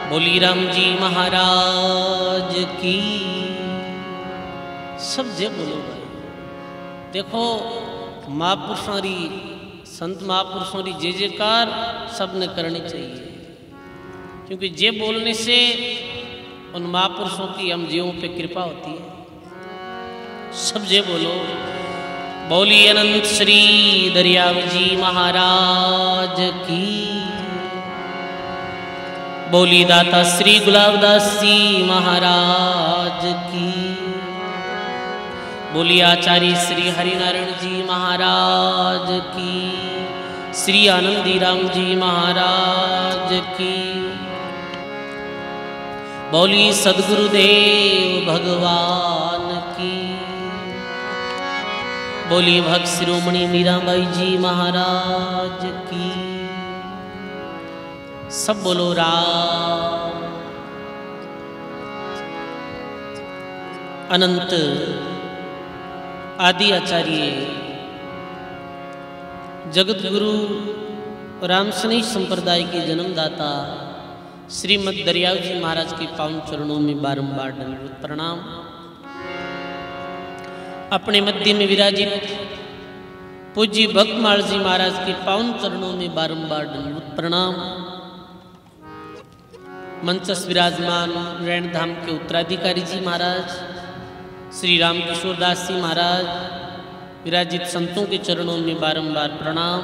बोली राम जी महाराज की। सब जय बोलो भाई। देखो महापुरुषों री, संत महापुरुषों री जय जयकार सबने करनी चाहिए, क्योंकि जे बोलने से उन महापुरुषों की हम जीवों पे कृपा होती है। सब जय बोलो। बोली अनंत श्री दरियाव जी महाराज की। बोली दाता श्री गुलाबदास जी महाराज की। बोली आचार्य श्री हरिनारायण जी महाराज की। श्री आनंदी राम जी महाराज की। बोली सद्गुरुदेव भगवान की। बोली भक्त शिरोमणि मीराबाई जी महाराज की। सब बोलो राम। अनंत आदि आचार्य जगत गुरु रामसनेही संप्रदाय के जन्मदाता श्रीमद दरियाव जी महाराज के पावन चरणों में बारंबार दंडवत प्रणाम। अपने मध्य में विराजित पूज्य भक्तमाल जी महाराज के पावन चरणों में बारंबार दंडवत प्रणाम। मंचस विराजमान रैणधाम के उत्तराधिकारी जी महाराज श्री राम किशोर दास जी महाराज विराजित संतों के चरणों में बारंबार प्रणाम।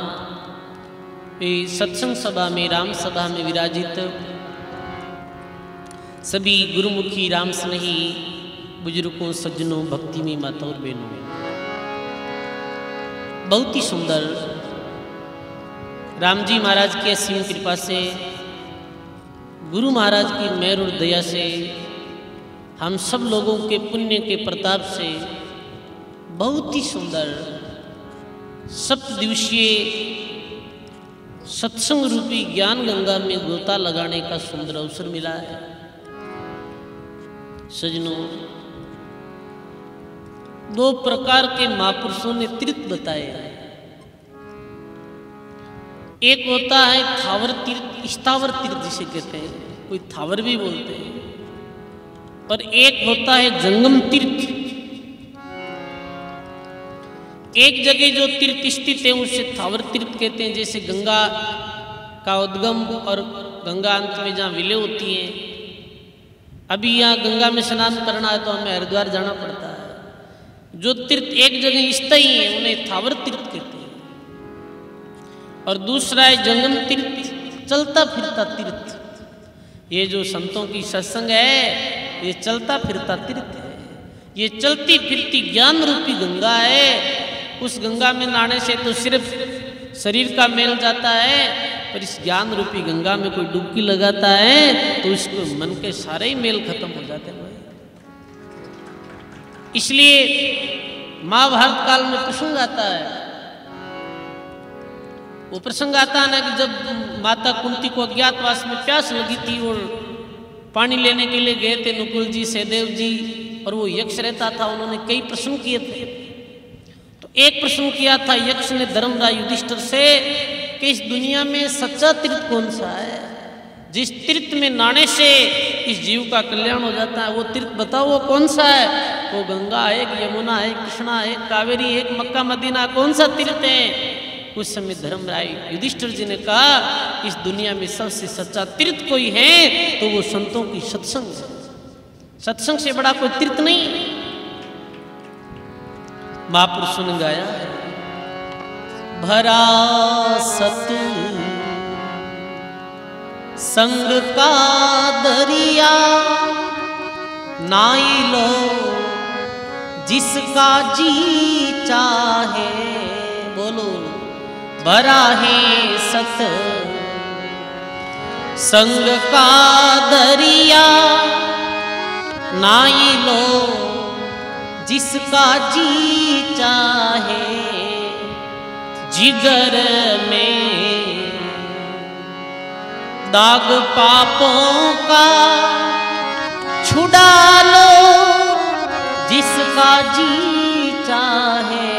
सत्संग सभा में, राम सभा में विराजित सभी गुरुमुखी राम स्नेही बुजुर्गों, सज्जनों, भक्ति में माता और बहनों, बहुत ही सुंदर राम जी महाराज की असीम कृपा से, गुरु महाराज की मेहर और दया से, हम सब लोगों के पुण्य के प्रताप से बहुत ही सुंदर सप्तदिवसीय सत्संग रूपी ज्ञान गंगा में गोता लगाने का सुंदर अवसर मिला है। सज्जनों, दो प्रकार के महापुरुषों ने तीर्थ बताए हैं। एक होता है थावर तीर्थ, स्थावर तीर्थ जिसे कहते हैं, कोई थावर भी बोलते हैं, और एक होता है जंगम तीर्थ। एक जगह जो तीर्थ स्थित है उसे थावर तीर्थ कहते हैं, जैसे गंगा का उद्गम और गंगा अंत में जहाँ विलय होती है। अभी यहाँ गंगा में स्नान करना है तो हमें हरिद्वार जाना पड़ता है। जो तीर्थ एक जगह स्थायी है उन्हें थावर तीर्थ कहते हैं। और दूसरा है जंगम तीर्थ, चलता फिरता तीर्थ। ये जो संतों की सत्संग है ये चलता फिरता तीर्थ है। ये चलती फिरती ज्ञान रूपी गंगा है। उस गंगा में नहाने से तो सिर्फ शरीर का मेल जाता है, पर इस ज्ञान रूपी गंगा में कोई डुबकी लगाता है तो उसको मन के सारे ही मेल खत्म हो जाते हैं। इसलिए महाभारत काल में प्रसंग आता है, वो प्रसंग आता है ना कि जब माता कुंती को अज्ञातवास में प्यास लगी थी और पानी लेने के लिए गए थे नकुल जी, सहदेव जी, और वो यक्ष रहता था। उन्होंने कई प्रश्न किए थे। तो एक प्रश्न किया था यक्ष ने धर्मराज युधिष्ठिर से कि इस दुनिया में सच्चा तीर्थ कौन सा है, जिस तीर्थ में नहाने से इस जीव का कल्याण हो जाता है, वो तीर्थ बताओ वो कौन सा है। वो गंगा है, यमुना है, कृष्णा है, कावेरी है, मक्का मदीना, कौन सा तीर्थ है। उस समय धर्मराज युधिष्ठिर जी ने कहा इस दुनिया में सबसे सच्चा तीर्थ कोई है तो वो संतों की सत्संग है। सत्संग से बड़ा कोई तीर्थ नहीं है। महापुरुषों ने गाया है, भरा सत संग का दरिया, नाई लो जिसका जी चाहे। बोलो, भरा है सत संग का दरिया, नाई लो जिसका जी चाहे। जिगर में दाग पापों का छुड़ा लो जिसका जी चाहे।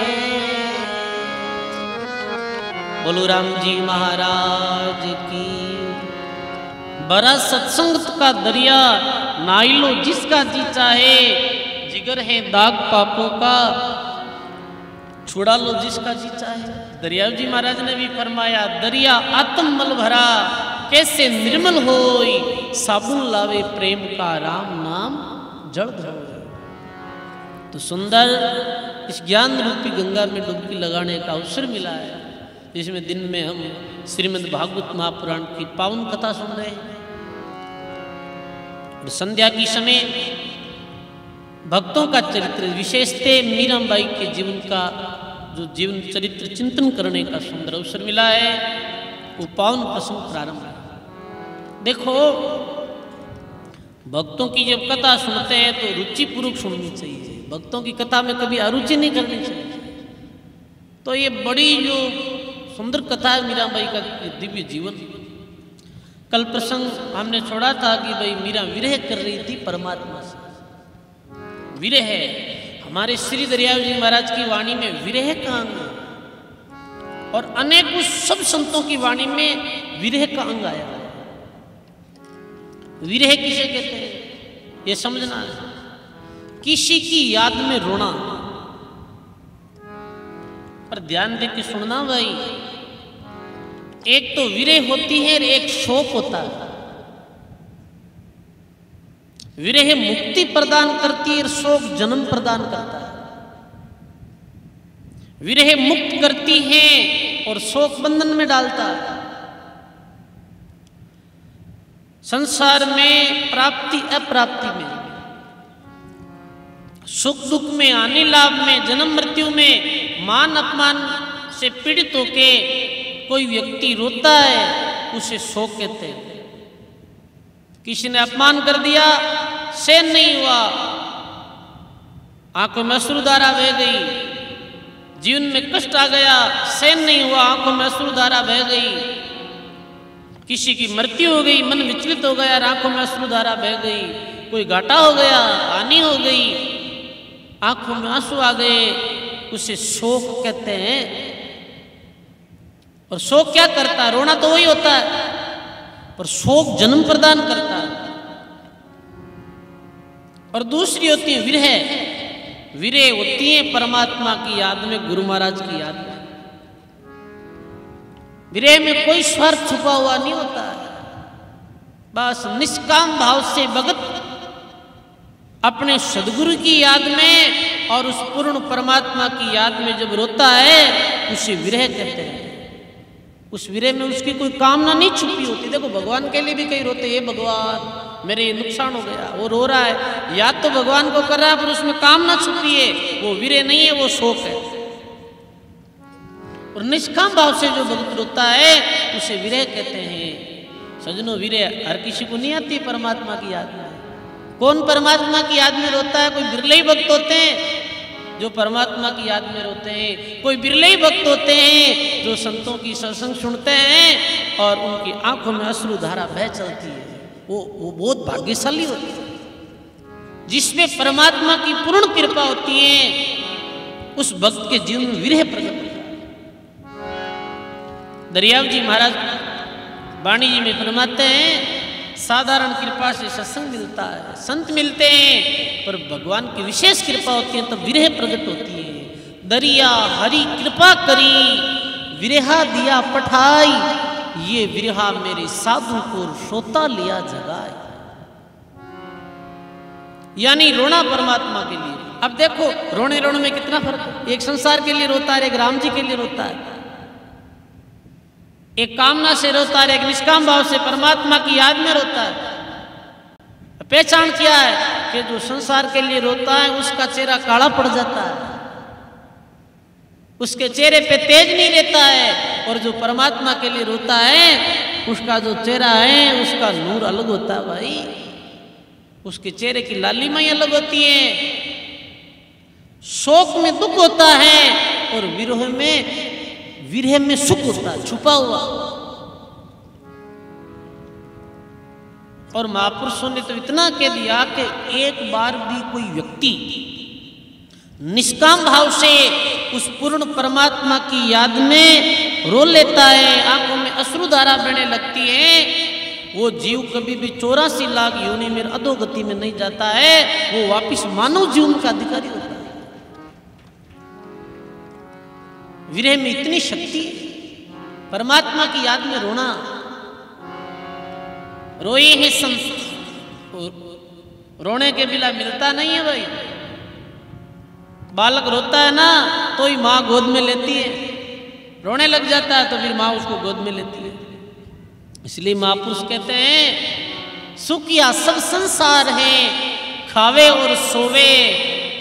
बोलो राम जी महाराज की। बरा सत्संगत का दरिया, नाई लो जिसका जी चाहे, जिगर है दाग पापों का, छुड़ा लो जिसका जी चाहे। दरियाव जी महाराज ने भी फरमाया, दरिया आत्म मल भरा, कैसे निर्मल होई, साबुन लावे प्रेम का, राम नाम जड़ धोए। तो सुंदर इस ज्ञान रूपी गंगा में डुबकी लगाने का अवसर मिला है, जिसमें दिन में हम श्रीमद् भागवत महापुराण की पावन कथा सुन रहे हैं। और संध्या की समय भक्तों का चरित्र, विशेषतः मीराबाई के जीवन का जो जीवन चरित्र चिंतन करने का सुंदर अवसर मिला है, वो पावन प्रसंग प्रारंभ है। देखो, भक्तों की जब कथा सुनते हैं तो रुचिपूर्वक सुननी चाहिए, भक्तों की कथा में कभी अरुचि नहीं करनी चाहिए। तो ये बड़ी जो सुंदर कथा है मीराबाई का दिव्य जीवन। कल प्रसंग हमने छोड़ा था कि भाई मीरा विरह कर रही थी परमात्मा से। विरह हमारे श्री दरियाव जी महाराज की वाणी में विरह का अंग है, और अनेकों सब संतों की वाणी में विरह का अंग आया है। विरह किसे कहते हैं ये समझना है। किसी की याद में रोना, पर ध्यान दे के सुनना भाई, एक तो विरह होती है और एक शोक होता है। विरह मुक्ति प्रदान करती है और शोक जन्म प्रदान करता है। विरह मुक्त करती है और शोक बंधन में डालता है। संसार में प्राप्ति अप्राप्ति में, सुख दुख में, हानि लाभ में, जन्म मृत्यु में, मान अपमान से पीड़ित होके कोई व्यक्ति रोता है, उसे शोक कहते हैं। किसी ने अपमान कर दिया, सहन नहीं हुआ, आंखों में अश्रुधारा बह गई, जीवन में कष्ट आ गया, सहन नहीं हुआ, आंखों में अश्रुधारा बह गई। किसी की मृत्यु हो गई, मन विचलित हो गया, आंखों में अश्रुधारा बह गई। कोई घाटा हो गया, हानि हो गई, आंखों में आंसू आ गए, उसे शोक कहते हैं। और शोक क्या करता है? रोना तो वही होता है, पर शोक जन्म प्रदान करता है। और दूसरी होती है विरह। विरह होती है परमात्मा की याद में, गुरु महाराज की याद में। विरह में कोई स्वार्थ छुपा हुआ नहीं होता है, बस निष्काम भाव से भगत अपने सदगुरु की याद में और उस पूर्ण परमात्मा की याद में जब रोता है, उसे विरह कहते हैं। उस विरह में उसकी कोई कामना नहीं छुपी होती। देखो, भगवान के लिए भी कई रोते, हे भगवान मेरे नुकसान हो गया, वो रो रहा है, याद तो भगवान को कर रहा है, पर उसमें कामना छुपी है। वो विरह नहीं है, वो शोक है। और निष्काम भाव से जो भक्त रोता है, उसे विरह कहते हैं। सजनों, विरह हर किसी को नहीं आती परमात्मा की याद में। कौन परमात्मा की याद में रोता है? कोई बिरले ही भक्त होते हैं जो परमात्मा की याद में रोते हैं। कोई बिरले ही भक्त होते हैं जो संतों की सत्संग सुनते हैं और उनकी आंखों में अश्रुधारा बह चलती है। वो बहुत भाग्यशाली होते हैं जिसमें परमात्मा की पूर्ण कृपा होती है। उस भक्त के जीवन में विरह प्रकट होता है। दरियाव जी महाराज वाणी जी में फरमाते हैं, साधारण कृपा से सत्संग मिलता है, संत मिलते हैं, पर भगवान की विशेष कृपा होती है तब विरह प्रकट होती है। दरिया हरि कृपा करी, विरहा दिया पठाई, ये विरहा मेरे साधु को सोता लिया जगाए। यानी रोना परमात्मा के लिए। अब देखो, रोने रोने में कितना फर्क है। एक संसार के लिए रोता है, एक राम जी के लिए रोता है। एक कामना से रोता है, एक निष्काम भाव से परमात्मा की याद में रोता है। पहचान क्या है कि जो संसार के लिए रोता है उसका चेहरा काला पड़ जाता है, उसके चेहरे पे तेज नहीं रहता है। और जो परमात्मा के लिए रोता है उसका जो चेहरा है उसका नूर अलग होता है भाई। उसके चेहरे की लालिमाई अलग होती है। शोक में दुख होता है और विरह में सुख होता है, छुपा हुआ। और महापुरुषों ने तो इतना कह दिया कि एक बार भी कोई व्यक्ति निष्काम भाव से उस पूर्ण परमात्मा की याद में रो लेता है, आंखों में अश्रुधारा बहने लगती है, वो जीव कभी भी 84 लाख योनि में अधोगति में नहीं जाता है, वो वापिस मानव जीवन का अधिकारी होता है। विरह में इतनी शक्ति, परमात्मा की याद में रोना। रोए हैं संत, रोने के बिना मिलता नहीं है भाई। बालक रोता है ना तो ही माँ गोद में लेती है, रोने लग जाता है तो फिर माँ उसको गोद में लेती है। इसलिए महापुरुष कहते हैं सुखिया सब संसार है, खावे और सोवे,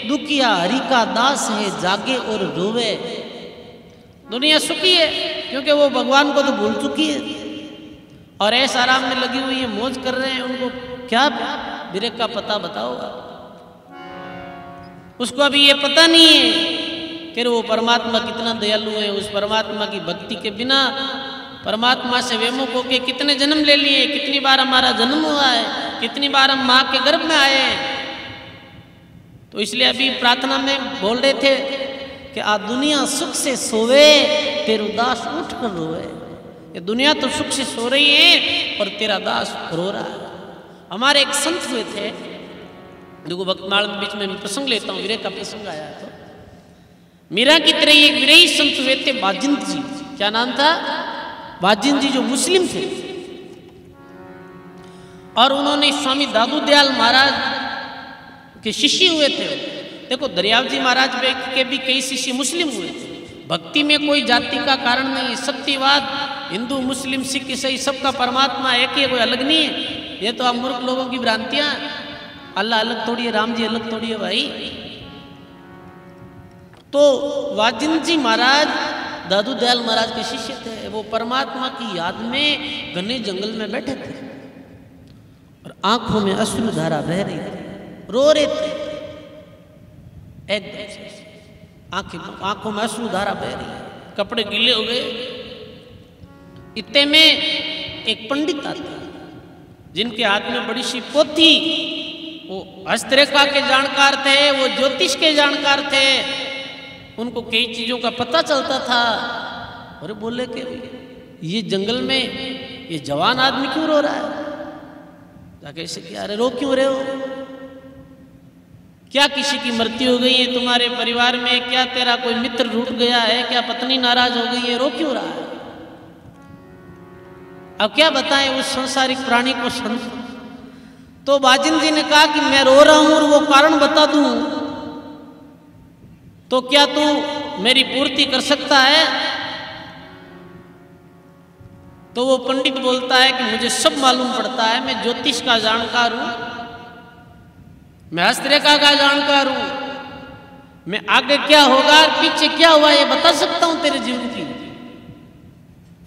दुखिया हरि का दास है, जागे और रोवे। दुनिया सुखी है क्योंकि वो भगवान को तो भूल चुकी है और ऐसा आराम में लगी हुई है, मौज कर रहे हैं। उनको क्या विरह का पता बताओ? उसको अभी ये पता नहीं है कि वो परमात्मा कितना दयालु है। उस परमात्मा की भक्ति के बिना परमात्मा से विमुख होके कितने जन्म ले लिए, कितनी बार हमारा जन्म हुआ है, कितनी बार हम माँ के गर्भ में आए हैं। तो इसलिए अभी प्रार्थना में बोल रहे थे कि आ दुनिया सुख से सोवे, तेरू दास उठ कर रोवे। ये दुनिया तो सुख से सो रही है और तेरा दास रो रहा है। हमारे एक संत हुए थे, देखो भक्तमाल में बीच में मैं प्रसंग लेता हूँ, विरह का प्रसंग आया तो मीरा की तरह एक विरही संत हुए थे बाजिंद जी। क्या नाम था? बाजिंद जी, जो मुस्लिम थे। और उन्होंने स्वामी दादू दयाल महाराज के शिष्य हुए थे। देखो दरियाव जी महाराज के भी कई शिष्य मुस्लिम हुए थे। भक्ति में कोई जाति का कारण नहीं, सत्यवाद हिंदू मुस्लिम सिख ईसाई सबका परमात्मा एक ही है, कोई अलग नहीं है। ये तो आप मूर्ख लोगों की भ्रांतियां। अल्लाह अलग थोड़ी है, राम जी अलग थोड़ी है भाई। तो वाजिंद जी महाराज दादू दयाल महाराज के शिष्य थे। वो परमात्मा की याद में घने जंगल में बैठे थे और आंखों में अश्रु धारा बह रही थी, रो रहे थे एकदम से, आंखों में अश्रु धारा बह रही है, कपड़े गीले हो गए। इतने में एक पंडित आते जिनके हाथ में बड़ी सी पोथी, वो हस्तरेखा के जानकार थे, वो ज्योतिष के जानकार थे, उनको कई चीजों का पता चलता था। और बोले कि ये जंगल में ये जवान आदमी क्यों रो रहा है? जाके ऐसे क्या, अरे रो क्यों रहे हो? क्या किसी की मृत्यु हो गई है तुम्हारे परिवार में? क्या तेरा कोई मित्र रूठ गया है? क्या पत्नी नाराज हो गई है? रो क्यों रहा है? अब क्या बताएं उस संसारिक प्राणी को संत। तो बाजिंद जी ने कहा कि मैं रो रहा हूं और वो कारण बता दूं तो क्या तू मेरी पूर्ति कर सकता है? तो वो पंडित बोलता है कि मुझे सब मालूम पड़ता है, मैं ज्योतिष का जानकार हूं, मैं हस्तरेखा का जानकार हूं, मैं आगे क्या होगा और पीछे क्या हुआ ये बता सकता हूं तेरे जीवन की।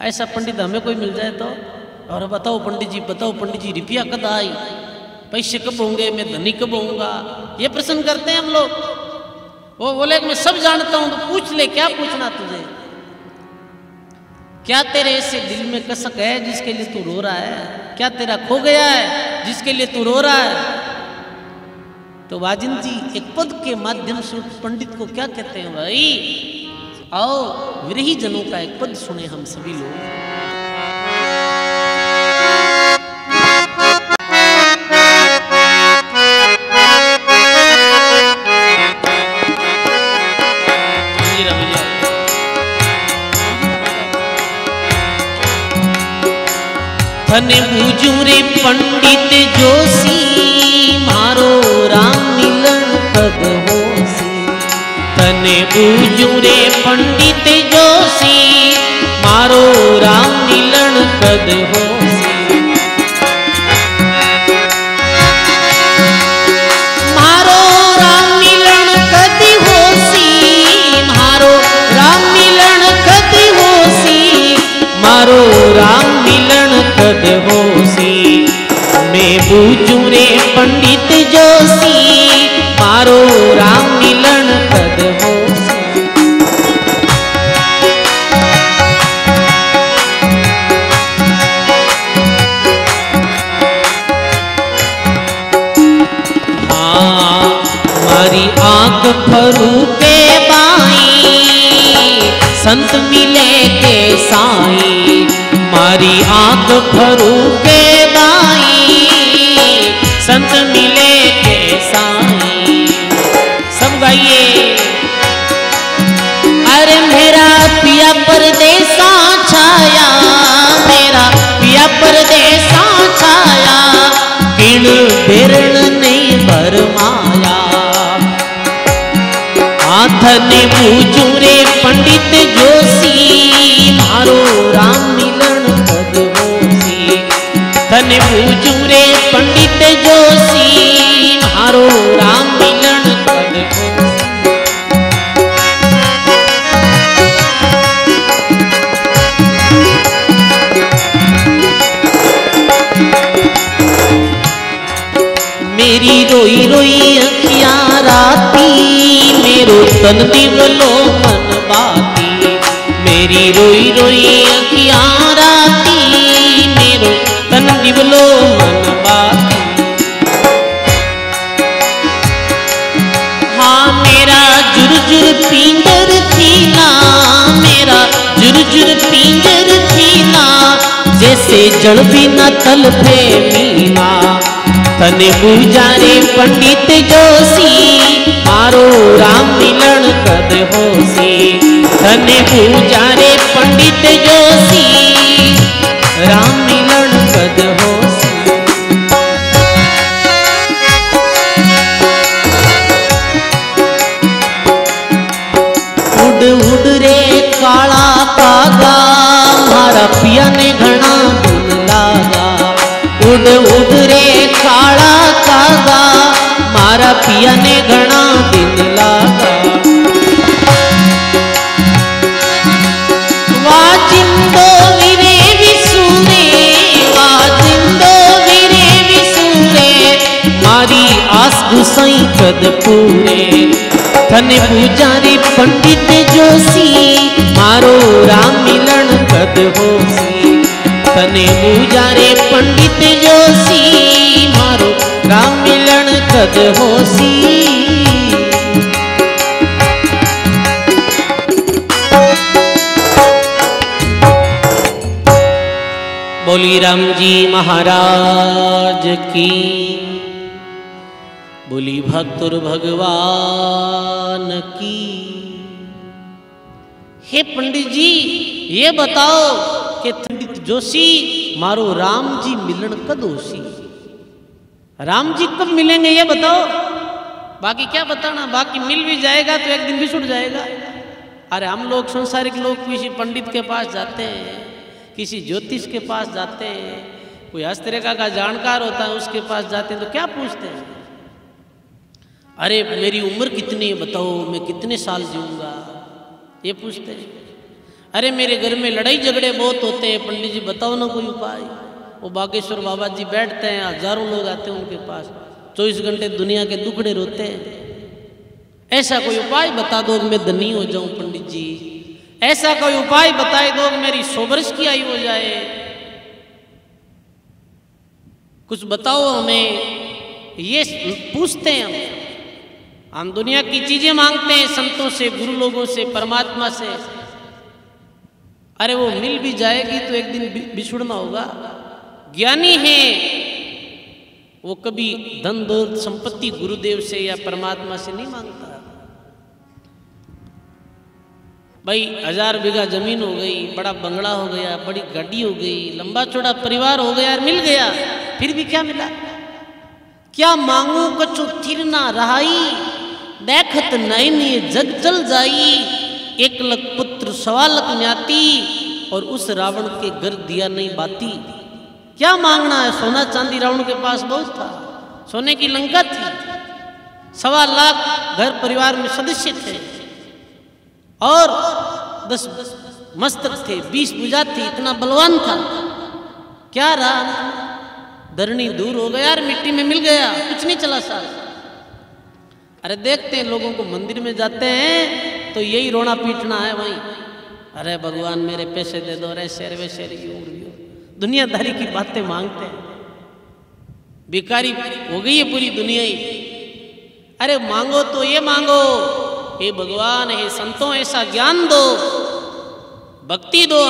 ऐसा पंडित हमें कोई मिल जाए तो, और बताओ पंडित जी, बताओ पंडित जी, रुपया कब आई, पैसे कब होंगे, मैं धनी कब होऊंगा, ये प्रश्न करते हैं हम लोग। वो बोले कि मैं सब जानता हूं, तो पूछ ले, क्या पूछना तुझे? क्या तेरे ऐसे दिल में कसक है जिसके लिए तू रो रहा है? क्या तेरा खो गया है जिसके लिए तू रो रहा है? तो वाजिंद जी एक पद के माध्यम से पंडित को क्या कहते हैं भाई, आओ विरही जनों का एक पद सुने हम सभी लोग। थने बूझू रे पंडित जोशी, मारो राम मिलन कद होसी। थने बूझू रे पंडित जोशी, मारो राम मिलन कद होसी। मारो राम मिलन कद होसी, मारो राम मिलन कद होसी, मारो राम मिलन कद होसी। मैं बूझू रे पंडित जोशी, मारो राम मिलन कद होसी। हाँ मारी आंख फरू के बाई, संत मिले के साई। मारी आंख फरू के बाई, भेरण ने भरमाया। धने पूजू रे पंडित जोशी, मारो राम मिलन कद होसी। धने पूजू रे पंडित जोशी, मारो राम मिलन कद होसी। मेरी रोई रोई अखियां राती, मेरो तन दिवलो मन बाती। मेरी रोई रोई अखियां राती, मेरो तन दिवलो मन बाती। हाँ मेरा जुरजुर पिंजर थी ना, मेरा जुरजुर पिंजर थी ना, जैसे जल बिना तल पे मीना। तने पूजारे पंडित जोशी, मारो राम मिलन कद होसी। तने पूजारे पंडित जोशी, राम मिलन कद होसी। उड़ उड़ रे काला कागा, मारा पिया ने घना दिन लागा। उड़ उड़ रे काला कागा, मारा पिया ने घना दिन लागा। वाजिंदो वीरे विसूरे, वाजिंदो वीरे विसूरे, मारी आस गुसाई कद पूरे। धने पूजारी पंडित जोशी, मारो राम मिलन कद होसी। तने पूजारे पंडित जोशी, मारो राम मिलन कद होसी। बोली राम जी महाराज की, बोली भक्तुर भगवान की। हे पंडित जी ये बताओ कि पंडित जोशी, मारो राम जी मिलन कद होसी। राम जी कब मिलेंगे ये बताओ। बाकी क्या बताना, बाकी मिल भी जाएगा तो एक दिन भी छूट जाएगा। अरे हम लोग संसारिक लोग किसी पंडित के पास जाते हैं, किसी ज्योतिष के पास जाते हैं, कोई हस्तरेखा का जानकार होता है उसके पास जाते हैं तो क्या पूछते हैं, अरे मेरी उम्र कितनी है बताओ, मैं कितने साल जीऊँगा, ये पूछते हैं। अरे मेरे घर में लड़ाई झगड़े बहुत होते हैं, पंडित जी बताओ ना कोई उपाय। वो बागेश्वर बाबा जी बैठते हैं, हजारों लोग आते हैं उनके पास, 24 घंटे दुनिया के दुखड़े रोते हैं। ऐसा कोई उपाय बता दो मैं धनी हो जाऊं पंडित जी, ऐसा कोई उपाय बताए दो मेरी 100 वर्ष की आयु हो जाए, कुछ बताओ हमें। ये पूछते हैं हम दुनिया की चीजें मांगते हैं संतों से, गुरु लोगों से, परमात्मा से। अरे वो मिल भी जाएगी तो एक दिन बिछुड़ना होगा। ज्ञानी है वो कभी धन दौलत संपत्ति गुरुदेव से या परमात्मा से नहीं मांगता। भाई 1000 बीघा जमीन हो गई, बड़ा बंगला हो गया, बड़ी गाड़ी हो गई, लंबा चौड़ा परिवार हो गया, मिल गया, फिर भी क्या मिला? क्या मांगू कछु थिर ना रहाई, देखत नैनी जग जल जाई, 1 लाख पुत्र 1.25 लाख न्याती, और उस रावण के घर दिया नहीं बाती। क्या मांगना है? सोना चांदी रावण के पास बहुत था, सोने की लंका थी, 1.25 लाख घर परिवार में सदस्य थे, और 10 मस्तक थे, 20 भुजा थी, इतना बलवान था। क्या रहा? धरणी दूर हो गया यार, मिट्टी में मिल गया, कुछ नहीं चला साथ। अरे देखते हैं लोगों को, मंदिर में जाते हैं तो यही रोना पीटना है वहीं, अरे भगवान मेरे पैसे दे दो, अरे शेर वे शेर, दुनियादारी की बातें मांगते हैं। भिखारी हो गई है पूरी दुनिया ही। अरे मांगो तो ये मांगो, हे भगवान, हे संतों, ऐसा ज्ञान दो, भक्ति दो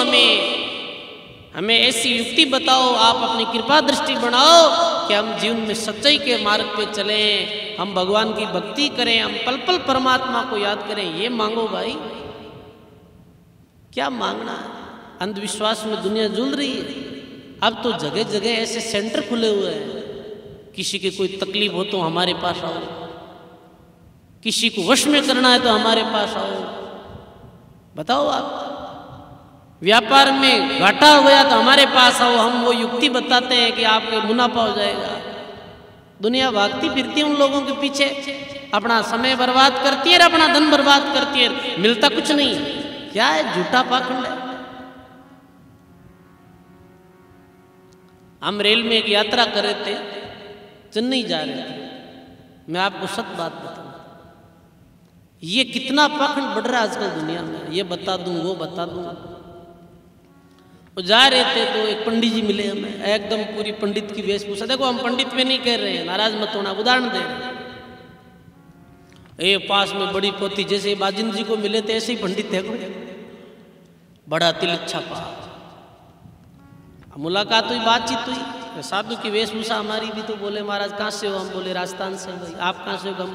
हमें ऐसी युक्ति बताओ, आप अपनी कृपा दृष्टि बनाओ कि हम जीवन में सच्चाई के मार्ग पे चलें, हम भगवान की भक्ति करें, हम पल पल परमात्मा को याद करें। ये मांगो भाई, क्या मांगना है? अंधविश्वास में दुनिया झूल रही है। अब तो जगह जगह ऐसे सेंटर खुले हुए हैं, किसी की कोई तकलीफ हो तो हमारे पास आओ, किसी को वश में करना है तो हमारे पास आओ। बताओ आप, व्यापार में घाटा हो गया तो हमारे पास आओ, हम वो युक्ति बताते हैं कि आपको मुनाफा हो जाएगा। दुनिया भागती फिरती है उन लोगों के पीछे, अपना समय बर्बाद करती है और अपना धन बर्बाद करती है, मिलता कुछ नहीं। क्या है, झूठा पाखंड है। हम रेल में एक यात्रा कर रहे थे, चेन्नई जा रहे थे। मैं आपको सच बात बताऊं, ये कितना पाखंड बढ़ रहा है आजकल दुनिया में, ये बता दूं वो बता दूं। वो जा रहे थे तो एक पंडित जी मिले हमें, एकदम पूरी पंडित की वेशभूषा। देखो हम पंडित में नहीं कह रहे हैं, नाराज मत होना, उदाहरण दे रहे हैं। ये पास में बड़ी पोती जैसे बाजिंद जी को मिले थे ऐसे ही पंडित थे, बड़ा तिलक छापा। मुलाकात हुई, बातचीत हुई, साधु की वेशभूषा हमारी भी। तो बोले महाराज कहाँ से हो? हम बोले राजस्थान से। भाई आप कहाँ से हो? हम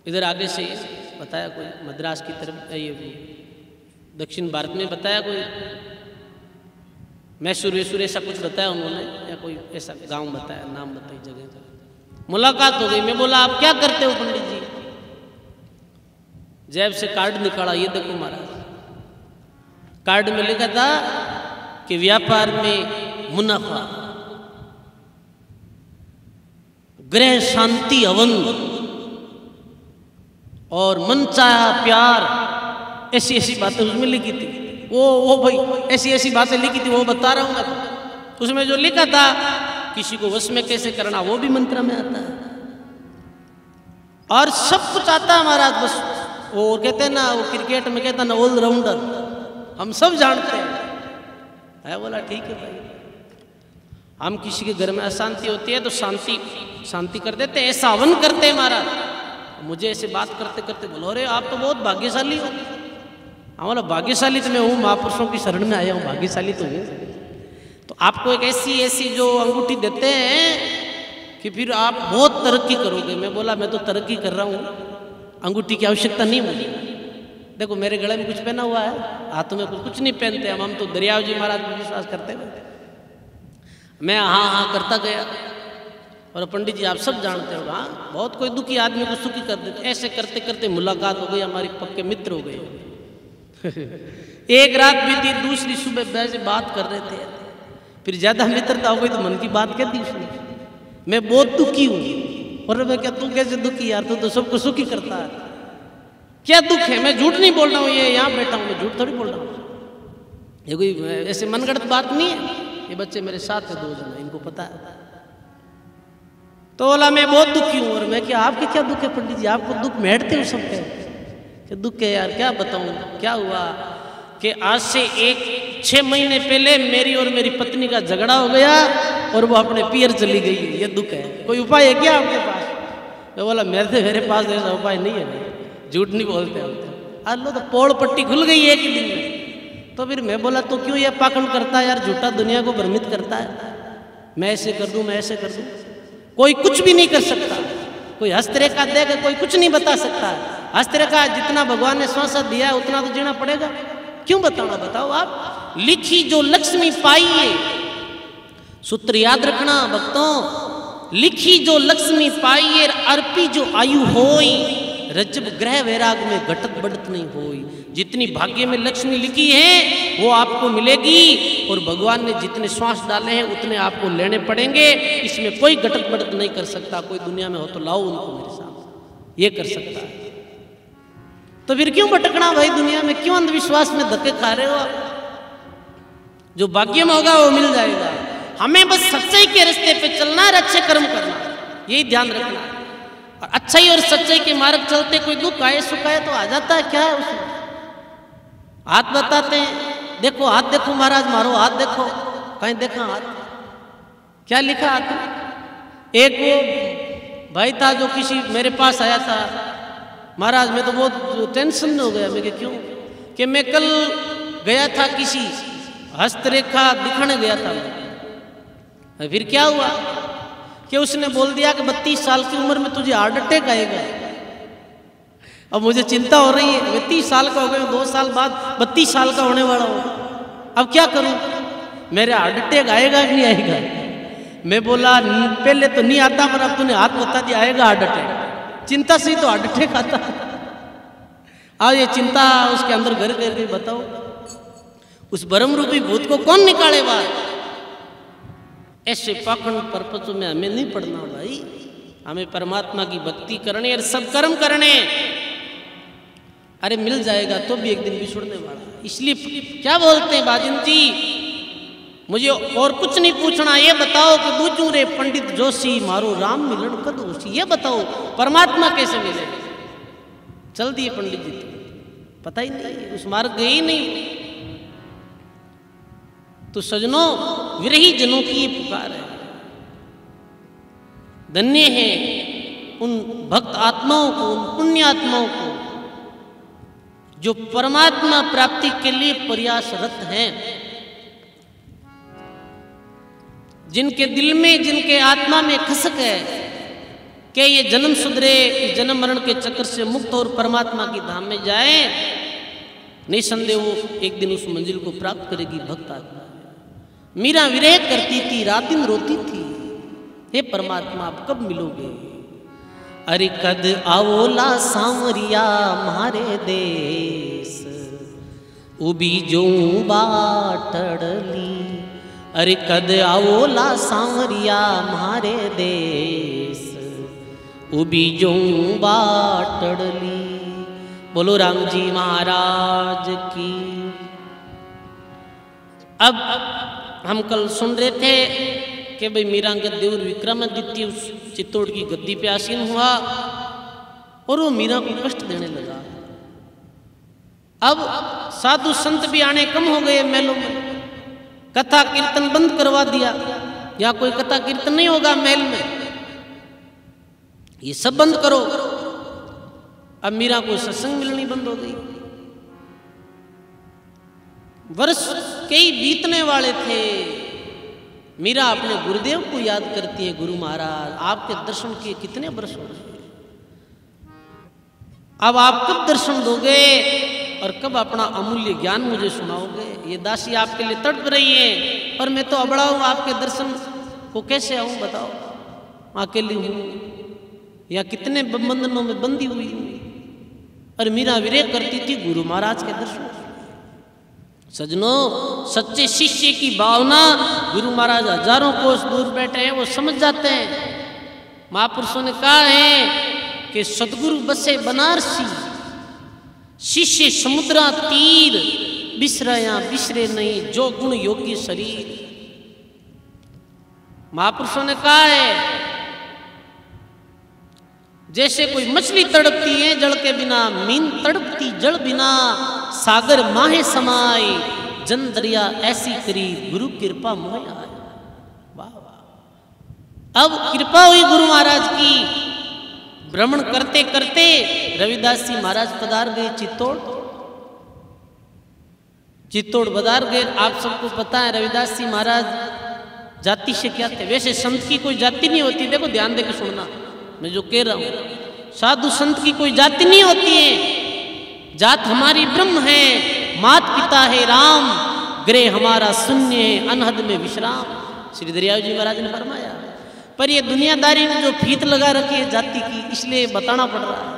इधर आगे से। बताया कोई मद्रास की तरफ, ये दक्षिण भारत में बताया, कोई मैसूर वैसूर ऐसा कुछ बताया उन्होंने, या कोई ऐसा गांव बताया, नाम बताई जगह। मुलाकात हो गई। मैं बोला आप क्या करते हो पंडित जी? जेब से कार्ड निकाला, ये देखो महाराज, कार्ड में लिखा था कि व्यापार में मुनाफा, गृह शांति हवन और मनचाहा प्यार, ऐसी ऐसी बातें उसमें लिखी थी। वो भाई ऐसी ऐसी बातें लिखी थी, वो बता रहा हूँ मैं। उसमें जो लिखा था किसी को वश में कैसे करना, वो भी मंत्र में आता है, और सब कुछ आता है महाराज। बस वो कहते हैं ना, वो क्रिकेट में कहता ना ऑलराउंडर, हम सब जानते हैं। है बोला ठीक है भाई। हम किसी के घर में अशांति होती है तो शांति कर देते, ऐसा हवन करते हैं महाराज। मुझे ऐसे बात करते करते बोलो, अरे आप तो बहुत भाग्यशाली हो। बोला भाग्यशाली तो मैं हूँ, महापुरुषों की शरण में आया हूँ, भाग्यशाली तो हूँ। तो आपको एक ऐसी जो अंगूठी देते हैं कि फिर आप बहुत तरक्की करोगे। मैं बोला मैं तो तरक्की कर रहा हूँ, अंगूठी की आवश्यकता नहीं मुझे। देखो मेरे गले में कुछ पहना हुआ है, हाथों में कुछ नहीं पहनते हम तो दरियाव जी महाराज पर विश्वास करते हुए। मैं हाँ करता गया, और पंडित जी आप सब जानते हो, हाँ बहुत कोई दुखी आदमी को सुखी कर देते। ऐसे करते करते मुलाकात हो गई, हमारी पक्के मित्र हो गए। एक रात बीती, दूसरी सुबह वैसे बात कर रहे थे, फिर ज्यादा मित्रता हो गई तो मन की बात कह दी उसने। मैं बहुत दुखी हूँ। और मैं क्या, तू कैसे दुखी यार, तू तो सबको सुखी करता है, क्या दुख है? मैं झूठ नहीं बोल रहा हूँ, ये यहाँ बैठा हूँ, मैं झूठ थोड़ी बोल रहा हूँ। ये कोई ऐसे मनगढ़ंत बात नहीं है। ये बच्चे मेरे साथ है, 2 जन, इनको पता है। तो बोला मैं बहुत दुखी हूँ। और मैं क्या, आपके क्या दुख है पंडित जी? आपको दुख मेटते हो सब पे, क्या दुख है यार? क्या बताऊँ क्या हुआ कि आज से 6 महीने पहले मेरी और मेरी पत्नी का झगड़ा हो गया और वो अपने पियर चली गई। ये दुख है। कोई उपाय है क्या आपके पास? मैं बोला मेरे पास ऐसा उपाय नहीं है, झूठ नहीं बोलते हम। अल्लो तो पोड़ पट्टी खुल गई एक ही दिन में। तो फिर मैं बोला तो क्यों ये पाखंड करता है यार, झूठा दुनिया को भ्रमित करता है। मैं ऐसे कर दूं, मैं ऐसे कर दूं। कोई कुछ भी नहीं कर सकता। कोई हस्तरेखा देगा, कोई कुछ नहीं बता सकता। हस्तरेखा जितना भगवान ने श्वास दिया है उतना तो जीना पड़ेगा। क्यों बताना, बताओ आप। लिखी जो लक्ष्मी पाइए, सूत्र याद रखना भक्तों, लिखी जो लक्ष्मी पाइए, अर्पी जो आयु होई, रजब ग्रह वैराग में घटत बढ़त नहीं होई। जितनी भाग्य में लक्ष्मी लिखी है वो आपको मिलेगी, और भगवान ने जितने श्वास डाले हैं उतने आपको लेने पड़ेंगे। इसमें कोई घटत बढ़त नहीं कर सकता। कोई दुनिया में हो तो लाओ उनको मेरे साथ, ये कर सकता है। तो फिर क्यों भटकना भाई दुनिया में? क्यों अंधविश्वास में धक्के खा रहे हो आप? जो भाग्य में होगा वो मिल जाएगा। हमें बस सच्चाई के रास्ते पे चलना है, अच्छे कर्म करना, यही ध्यान रखना है। और अच्छाई और सच्चाई के मार्ग चलते कोई दुख आए सुख आए तो आ जाता है। क्या है उसमें? हाथ बताते हैं, देखो हाथ देखो महाराज, मारो हाथ देखो। कहीं देखा हाथ? क्या लिखा हाथ? एक वो भाई था जो किसी मेरे पास आया था, महाराज मैं तो बहुत टेंशन में हो गया। मैं क्यों? कि मैं कल गया था किसी हस्तरेखा दिखाने गया था। फिर क्या हुआ कि उसने बोल दिया कि 32 साल की उम्र में तुझे हार्ट अटैक आएगा। अब मुझे चिंता हो रही है, मैं 30 साल का हो गया, 2 साल बाद 32 साल का होने वाला हूँ। अब क्या करूँ? मेरे हार्ट अटैक आएगा कि नहीं आएगा? मैं बोला पहले तो नहीं आता, पर अब तूने हाथ बता दिया आएगा हार्ट अटैक। चिंता से तो हार्ट अटैक आता। आओ ये चिंता उसके अंदर घर करके बताओ, उस ब्रह्म रूपी भूत को कौन निकाले बाहर? ऐसे पाखंड परपचों में हमें नहीं पड़ना भाई, हमें परमात्मा की भक्ति करनी और सब कर्म करने। अरे मिल जाएगा तो भी एक दिन बिछुड़ने वाला। इसलिए क्या बोलते हैं बाजिन जी, मुझे और कुछ नहीं पूछना, ये बताओ कि बूझू रे पंडित जोशी मारो राम मिलन कद होशी। ये बताओ परमात्मा कैसे मिले? चल दिए पंडित जी, तो पता ही नहीं, उस मार्ग गए ही नहीं। तो सजनों, विरही जनों की ये पुकार है। धन्य है उन भक्त आत्माओं को, उन पुण्य आत्माओं को जो परमात्मा प्राप्ति के लिए प्रयासरत हैं, जिनके दिल में, जिनके आत्मा में खसक है कि ये जन्म सुधरे, इस जन्म मरण के चक्कर से मुक्त और परमात्मा की धाम में जाए। निसंदेह वो एक दिन उस मंजिल को प्राप्त करेगी भक्त आत्मा। मीरा विरह करती थी, रात दिन रोती थी, हे परमात्मा आप कब मिलोगे? अरे कद आओला सांवरिया मारे देश, उबी जो बाटड़ली। अरे कद आओला सांवरिया मारे देश, उबी जो बाटड़ली। बोलो राम जी महाराज की। अब हम कल सुन रहे थे कि भाई मीरांगद देवर विक्रमादित्य उस चित्तौड़ की गद्दी पे आसीन हुआ और वो मीरा को कष्ट देने लगा। अब साधु संत भी आने कम हो गए महलों में, कथा कीर्तन बंद करवा दिया, या कोई कथा कीर्तन नहीं होगा महल में, ये सब बंद करो। अब मीरा को सत्संग मिलनी बंद हो गई। वर्ष कई बीतने वाले थे, मीरा अपने गुरुदेव को याद करती है, गुरु महाराज आपके दर्शन किए कितने वर्ष हो गए, अब आप कब दर्शन दोगे और कब अपना अमूल्य ज्ञान मुझे सुनाओगे? ये दासी आपके लिए तड़प रही है, पर मैं तो अबड़ा हूं, आपके दर्शन को कैसे आऊं बताओ? अकेली हूं या कितने बंधनों में बंधी हुई हूं। और मीरा विरह करती थी गुरु महाराज के दर्शन। सजनों, सच्चे शिष्य की भावना गुरु महाराज हजारों कोस दूर बैठे हैं, वो समझ जाते हैं। महापुरुषों ने कहा है कि सदगुरु बसे बनारसी, शिष्य समुद्रा तीर, बिसराया बिसरे नहीं जो गुण योगी शरीर। महापुरुषों ने कहा है जैसे कोई मछली तड़पती है जल के बिना, मीन तड़पती जल बिना, सागर माहे समाए, जन दरिया ऐसी करी, गुरु कृपा मोह आए। वाह वाह। अब कृपा हुई गुरु महाराज की, भ्रमण करते करते रविदास जी महाराज पधार गए चित्तौड़। चित्तौड़ पधार गए। आप सबको पता है रविदास जी महाराज जाति से क्या थे? वैसे संत की कोई जाति नहीं होती, देखो ध्यान देकर सुनना मैं जो कह रहा हूं। साधु संत की कोई जाति नहीं होती है। जात हमारी ब्रह्म है, मात पिता है राम, गृह हमारा शून्य है, अनहद में विश्राम। श्री दरियाव जी महाराज ने फरमाया। पर ये दुनियादारी में जो फीत लगा रखी है जाति की, इसलिए बताना पड़ रहा है।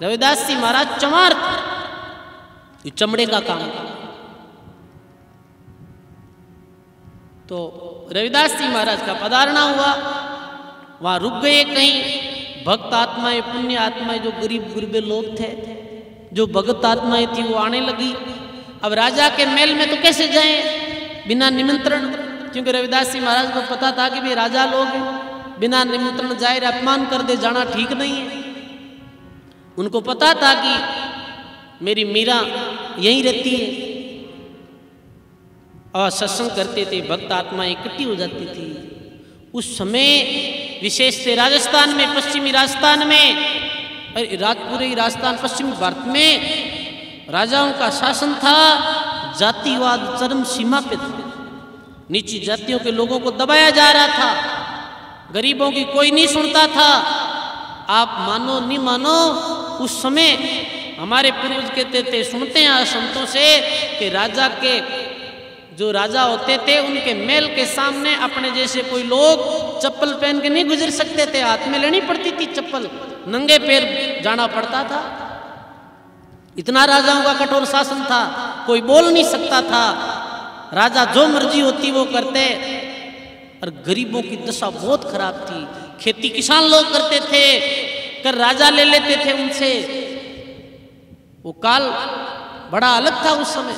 रविदास जी महाराज चमार थे, चमड़े का काम था। तो रविदास जी महाराज का पधारना हुआ, वहां रुक गए कहीं। भक्त आत्माएं, पुण्य आत्माएं, जो गरीब गुरबे लोग थे, जो भगत आत्माएं थी, वो आने लगी। अब राजा के महल में तो कैसे जाएं बिना निमंत्रण? क्योंकि रविदास जी महाराज को पता था कि भाई राजा लोग बिना निमंत्रण जाहिर अपमान कर दे, जाना ठीक नहीं है। उनको पता था कि मेरी मीरा यहीं रहती है और सत्संग करते थे, भक्त आत्माएं इकट्ठी हो जाती थी। उस समय विशेष से राजस्थान में, पश्चिमी राजस्थान में, पूरे राजस्थान पश्चिमी भारत में राजाओं का शासन था। जातिवाद चरम सीमा पे था। नीची जातियों के लोगों को दबाया जा रहा था, गरीबों की कोई नहीं सुनता था। आप मानो नहीं मानो, उस समय हमारे पूर्वज कहते थे, सुनते हैं संतों से कि राजा के जो राजा होते थे उनके महल के सामने अपने जैसे कोई लोग चप्पल पहन के नहीं गुजर सकते थे, हाथ में लेनी पड़ती थी चप्पल, नंगे पैर जाना पड़ता था। इतना राजाओं का कठोर शासन था, कोई बोल नहीं सकता था, राजा जो मर्जी होती वो करते। और गरीबों की दशा बहुत खराब थी। खेती किसान लोग करते थे, कर राजा ले लेते थे उनसे। वो काल बड़ा अलग था उस समय,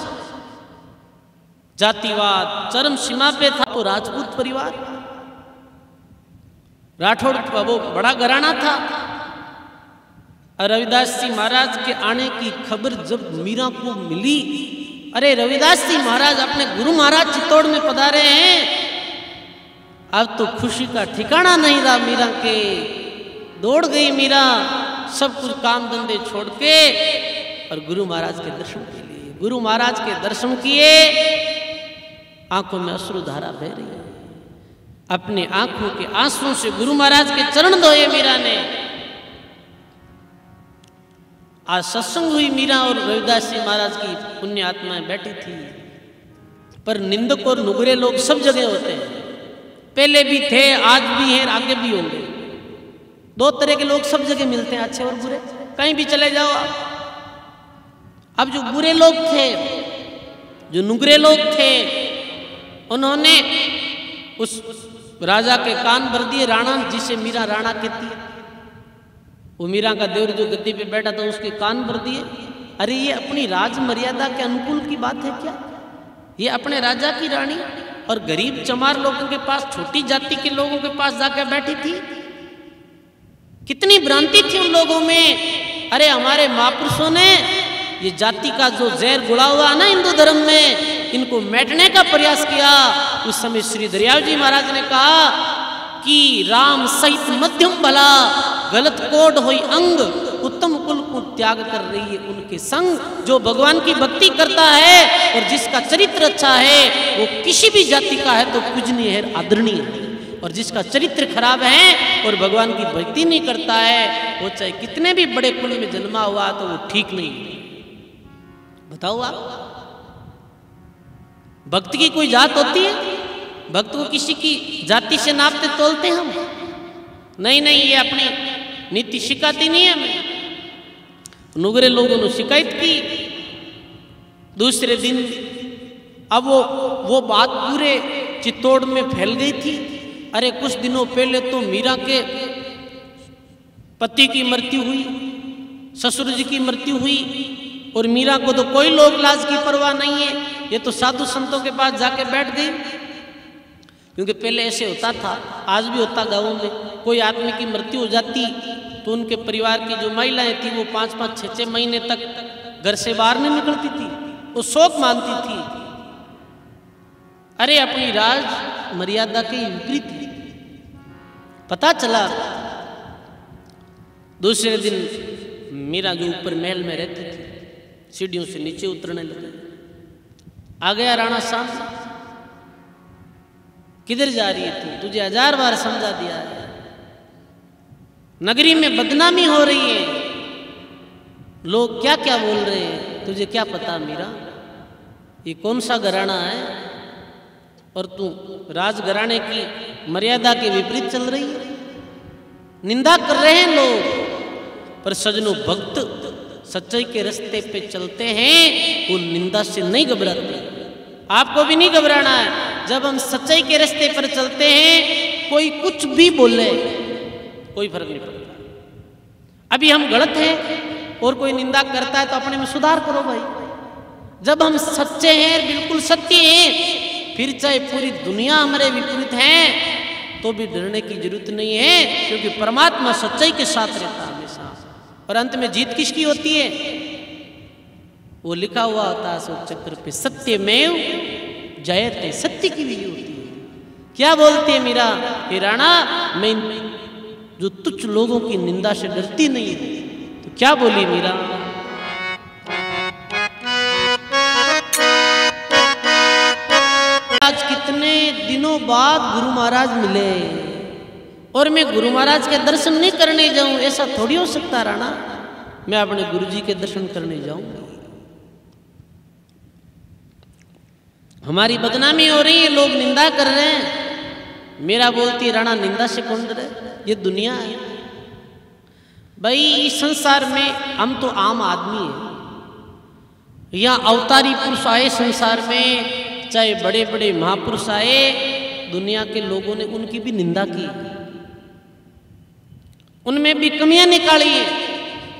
जातिवाद चरम सीमा पे था। तो राजपूत परिवार, राठौड़ वो बड़ा घराना था। और रविदास जी महाराज के आने की खबर जब मीरा को मिली, अरे रविदास जी महाराज अपने गुरु महाराज चित्तौड़ में पधारे हैं, अब तो खुशी का ठिकाना नहीं रहा मीरा के। दौड़ गई मीरा सब कुछ काम धंधे छोड़ के और गुरु महाराज के दर्शन के लिए। गुरु महाराज के दर्शन किए, आंखों में अश्रुधारा बह रही है। अपने आंखों के आंसुओं से गुरु महाराज के चरण धोए मीरा ने। आज सत्संग हुई, मीरा और रविदास जी महाराज की पुण्य आत्माएं बैठी थी। पर निंदक और नुगरे लोग सब जगह होते हैं, पहले भी थे, आज भी हैं, आगे भी होंगे। दो तरह के लोग सब जगह मिलते हैं, अच्छे और बुरे, कहीं भी चले जाओ आप। अब जो बुरे लोग थे, जो नुगरे लोग थे, उन्होंने उस राजा के कान भर दिए। राणा, जिसे मीरा राणा कहती है, वो मीरा का देवर जो गद्दी पे बैठा था उसके कान भर दिए। अरे ये अपनी राज मर्यादा के अनुकूल की बात है क्या? ये अपने राजा की रानी और गरीब चमार लोगों के पास, छोटी जाति के लोगों के पास जाकर बैठी थी। कितनी भ्रांति थी उन लोगों में। अरे हमारे महापुरुषों ने ये जाति का जो जहर गुड़ा हुआ ना हिंदू धर्म में, इनको मिटाने का प्रयास किया। उस समय श्री दरियाव जी महाराज ने कहा कि राम सहित मध्यम भला, गलत कोड होई अंग, उत्तम कुल को त्याग कर रही है उनके संग। जो भगवान की भक्ति करता है और जिसका चरित्र अच्छा है, वो किसी भी जाति का है तो पूजनीय है, आदरणीय है। और जिसका चरित्र खराब है और भगवान की भक्ति नहीं करता है, वो चाहे कितने भी बड़े कुल में जन्मा हुआ तो वो ठीक नहीं है। बताओ आप, भक्त की कोई जात होती है? भक्त को किसी की जाति से नापते तोलते हम? नहीं नहीं, ये अपनी नीति सिखाती नहीं है हमें। नुगरे लोगों ने शिकायत की। दूसरे दिन अब वो बात पूरे चित्तौड़ में फैल गई थी। अरे कुछ दिनों पहले तो मीरा के पति की मृत्यु हुई, ससुर जी की मृत्यु हुई, और मीरा को तो कोई लोक लाज की परवाह नहीं है। ये तो साधु संतों के पास जाके बैठ गई। क्योंकि पहले ऐसे होता था, आज भी होता गाँवों में, कोई आदमी की मृत्यु हो जाती तो उनके परिवार की जो महिलाएं थी वो 5-5, 6-6 महीने तक घर से बाहर नहीं निकलती थी, वो शोक मानती थी। अरे अपनी राज मर्यादा के विपरीत थी। पता चला दूसरे दिन मीरा जो ऊपर महल में रहती थी, सीढ़ियों से नीचे उतरने लगे। आ गया राणा साहब, किधर जा रही है तू? तुझे 1000 बार समझा दिया है, नगरी में बदनामी हो रही है, लोग क्या क्या बोल रहे हैं, तुझे क्या पता मीरा? ये कौन सा घराना है और तू राजघराने की मर्यादा के विपरीत चल रही है। निंदा कर रहे हैं लोग, पर सजनों भक्त सच्चाई के रास्ते पे चलते हैं, वो निंदा से नहीं घबराते। आपको भी नहीं घबराना है। जब हम सच्चाई के रास्ते पर चलते हैं, कोई कुछ भी बोले कोई फर्क नहीं पड़ता। अभी हम गलत हैं और कोई निंदा करता है तो अपने में सुधार करो भाई। जब हम सच्चे हैं, बिल्कुल सत्य हैं, फिर चाहे पूरी दुनिया हमारे विपरीत है तो भी डरने की जरूरत नहीं है, क्योंकि परमात्मा सच्चाई के साथ रहता है हमेशा। और अंत में जीत किसकी होती है? वो लिखा हुआ होता है अशोक चक्र पे, सत्यमेव जयते, सत्य की विजय होती है। क्या बोलते हैं मीरा? हे राणा, मैं जो तुच्छ लोगों की निंदा से डरती नहीं है। तो क्या बोली मीरा? आज कितने दिनों बाद गुरु महाराज मिले और मैं गुरु महाराज के दर्शन नहीं करने जाऊं, ऐसा थोड़ी हो सकता राणा। मैं अपने गुरु जी के दर्शन करने जाऊंगी। हमारी बदनामी हो रही है, लोग निंदा कर रहे हैं। मेरा बोलती राणा निंदा से कौन डरे, ये दुनिया है भाई। इस संसार में हम तो आम आदमी हैं। यहाँ अवतारी पुरुष आए संसार में, चाहे बड़े बड़े महापुरुष आए, दुनिया के लोगों ने उनकी भी निंदा की, उनमें भी कमियां निकाली है।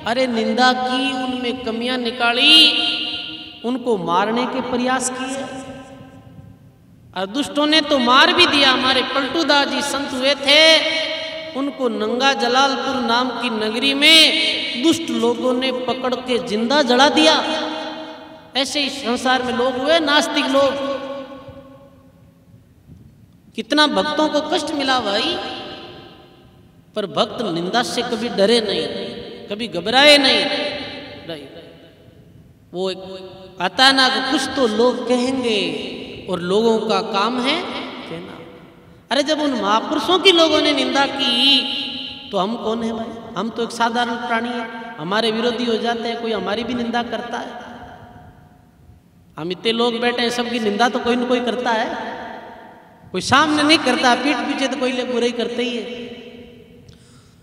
अरे निंदा की, उनमें कमियां निकाली, उनको मारने के प्रयास किए, और दुष्टों ने तो मार भी दिया। हमारे पलटू दास जी संत हुए थे, उनको नंगा जलालपुर नाम की नगरी में दुष्ट लोगों ने पकड़ के जिंदा जला दिया। ऐसे ही संसार में लोग हुए, नास्तिक लोग। कितना भक्तों को कष्ट मिला भाई, पर भक्त निंदा से कभी डरे नहीं, कभी घबराए नहीं। वो आता ना कि कुछ तो लोग कहेंगे, और लोगों का काम है कहना। अरे जब उन महापुरुषों की लोगों ने निंदा की, तो हम कौन है भाई? हम तो एक साधारण प्राणी है। हमारे विरोधी हो जाते हैं, कोई हमारी भी निंदा करता है। हम इतने लोग बैठे हैं, सबकी निंदा तो कोई न कोई करता है। कोई सामने नहीं करता, पीठ पीछे तो कोई लोग बुराई करते ही है।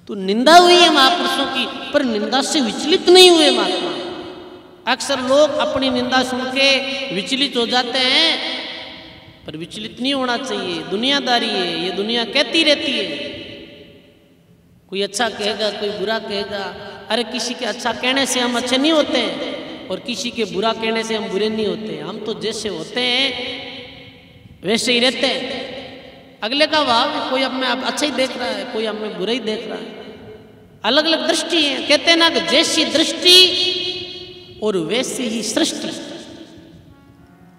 तो निंदा हुई है महापुरुषों की, पर निंदा से विचलित नहीं हुए महात्मा। अक्सर लोग अपनी निंदा सुन के विचलित हो जाते हैं, पर विचलित नहीं होना चाहिए। दुनियादारी है, ये दुनिया कहती रहती है, कोई अच्छा कहेगा, कोई बुरा कहेगा। अरे किसी के अच्छा कहने से हम अच्छे नहीं होते हैं, और किसी के बुरा कहने से हम बुरे नहीं होते। हम तो जैसे होते हैं वैसे ही रहते हैं। अगले का भाव, कोई हमें अच्छा ही देख रहा है, कोई हमें बुरा ही देख रहा है। अलग अलग दृष्टि है। कहते हैं ना कि जैसी दृष्टि और वैसी ही सृष्टि।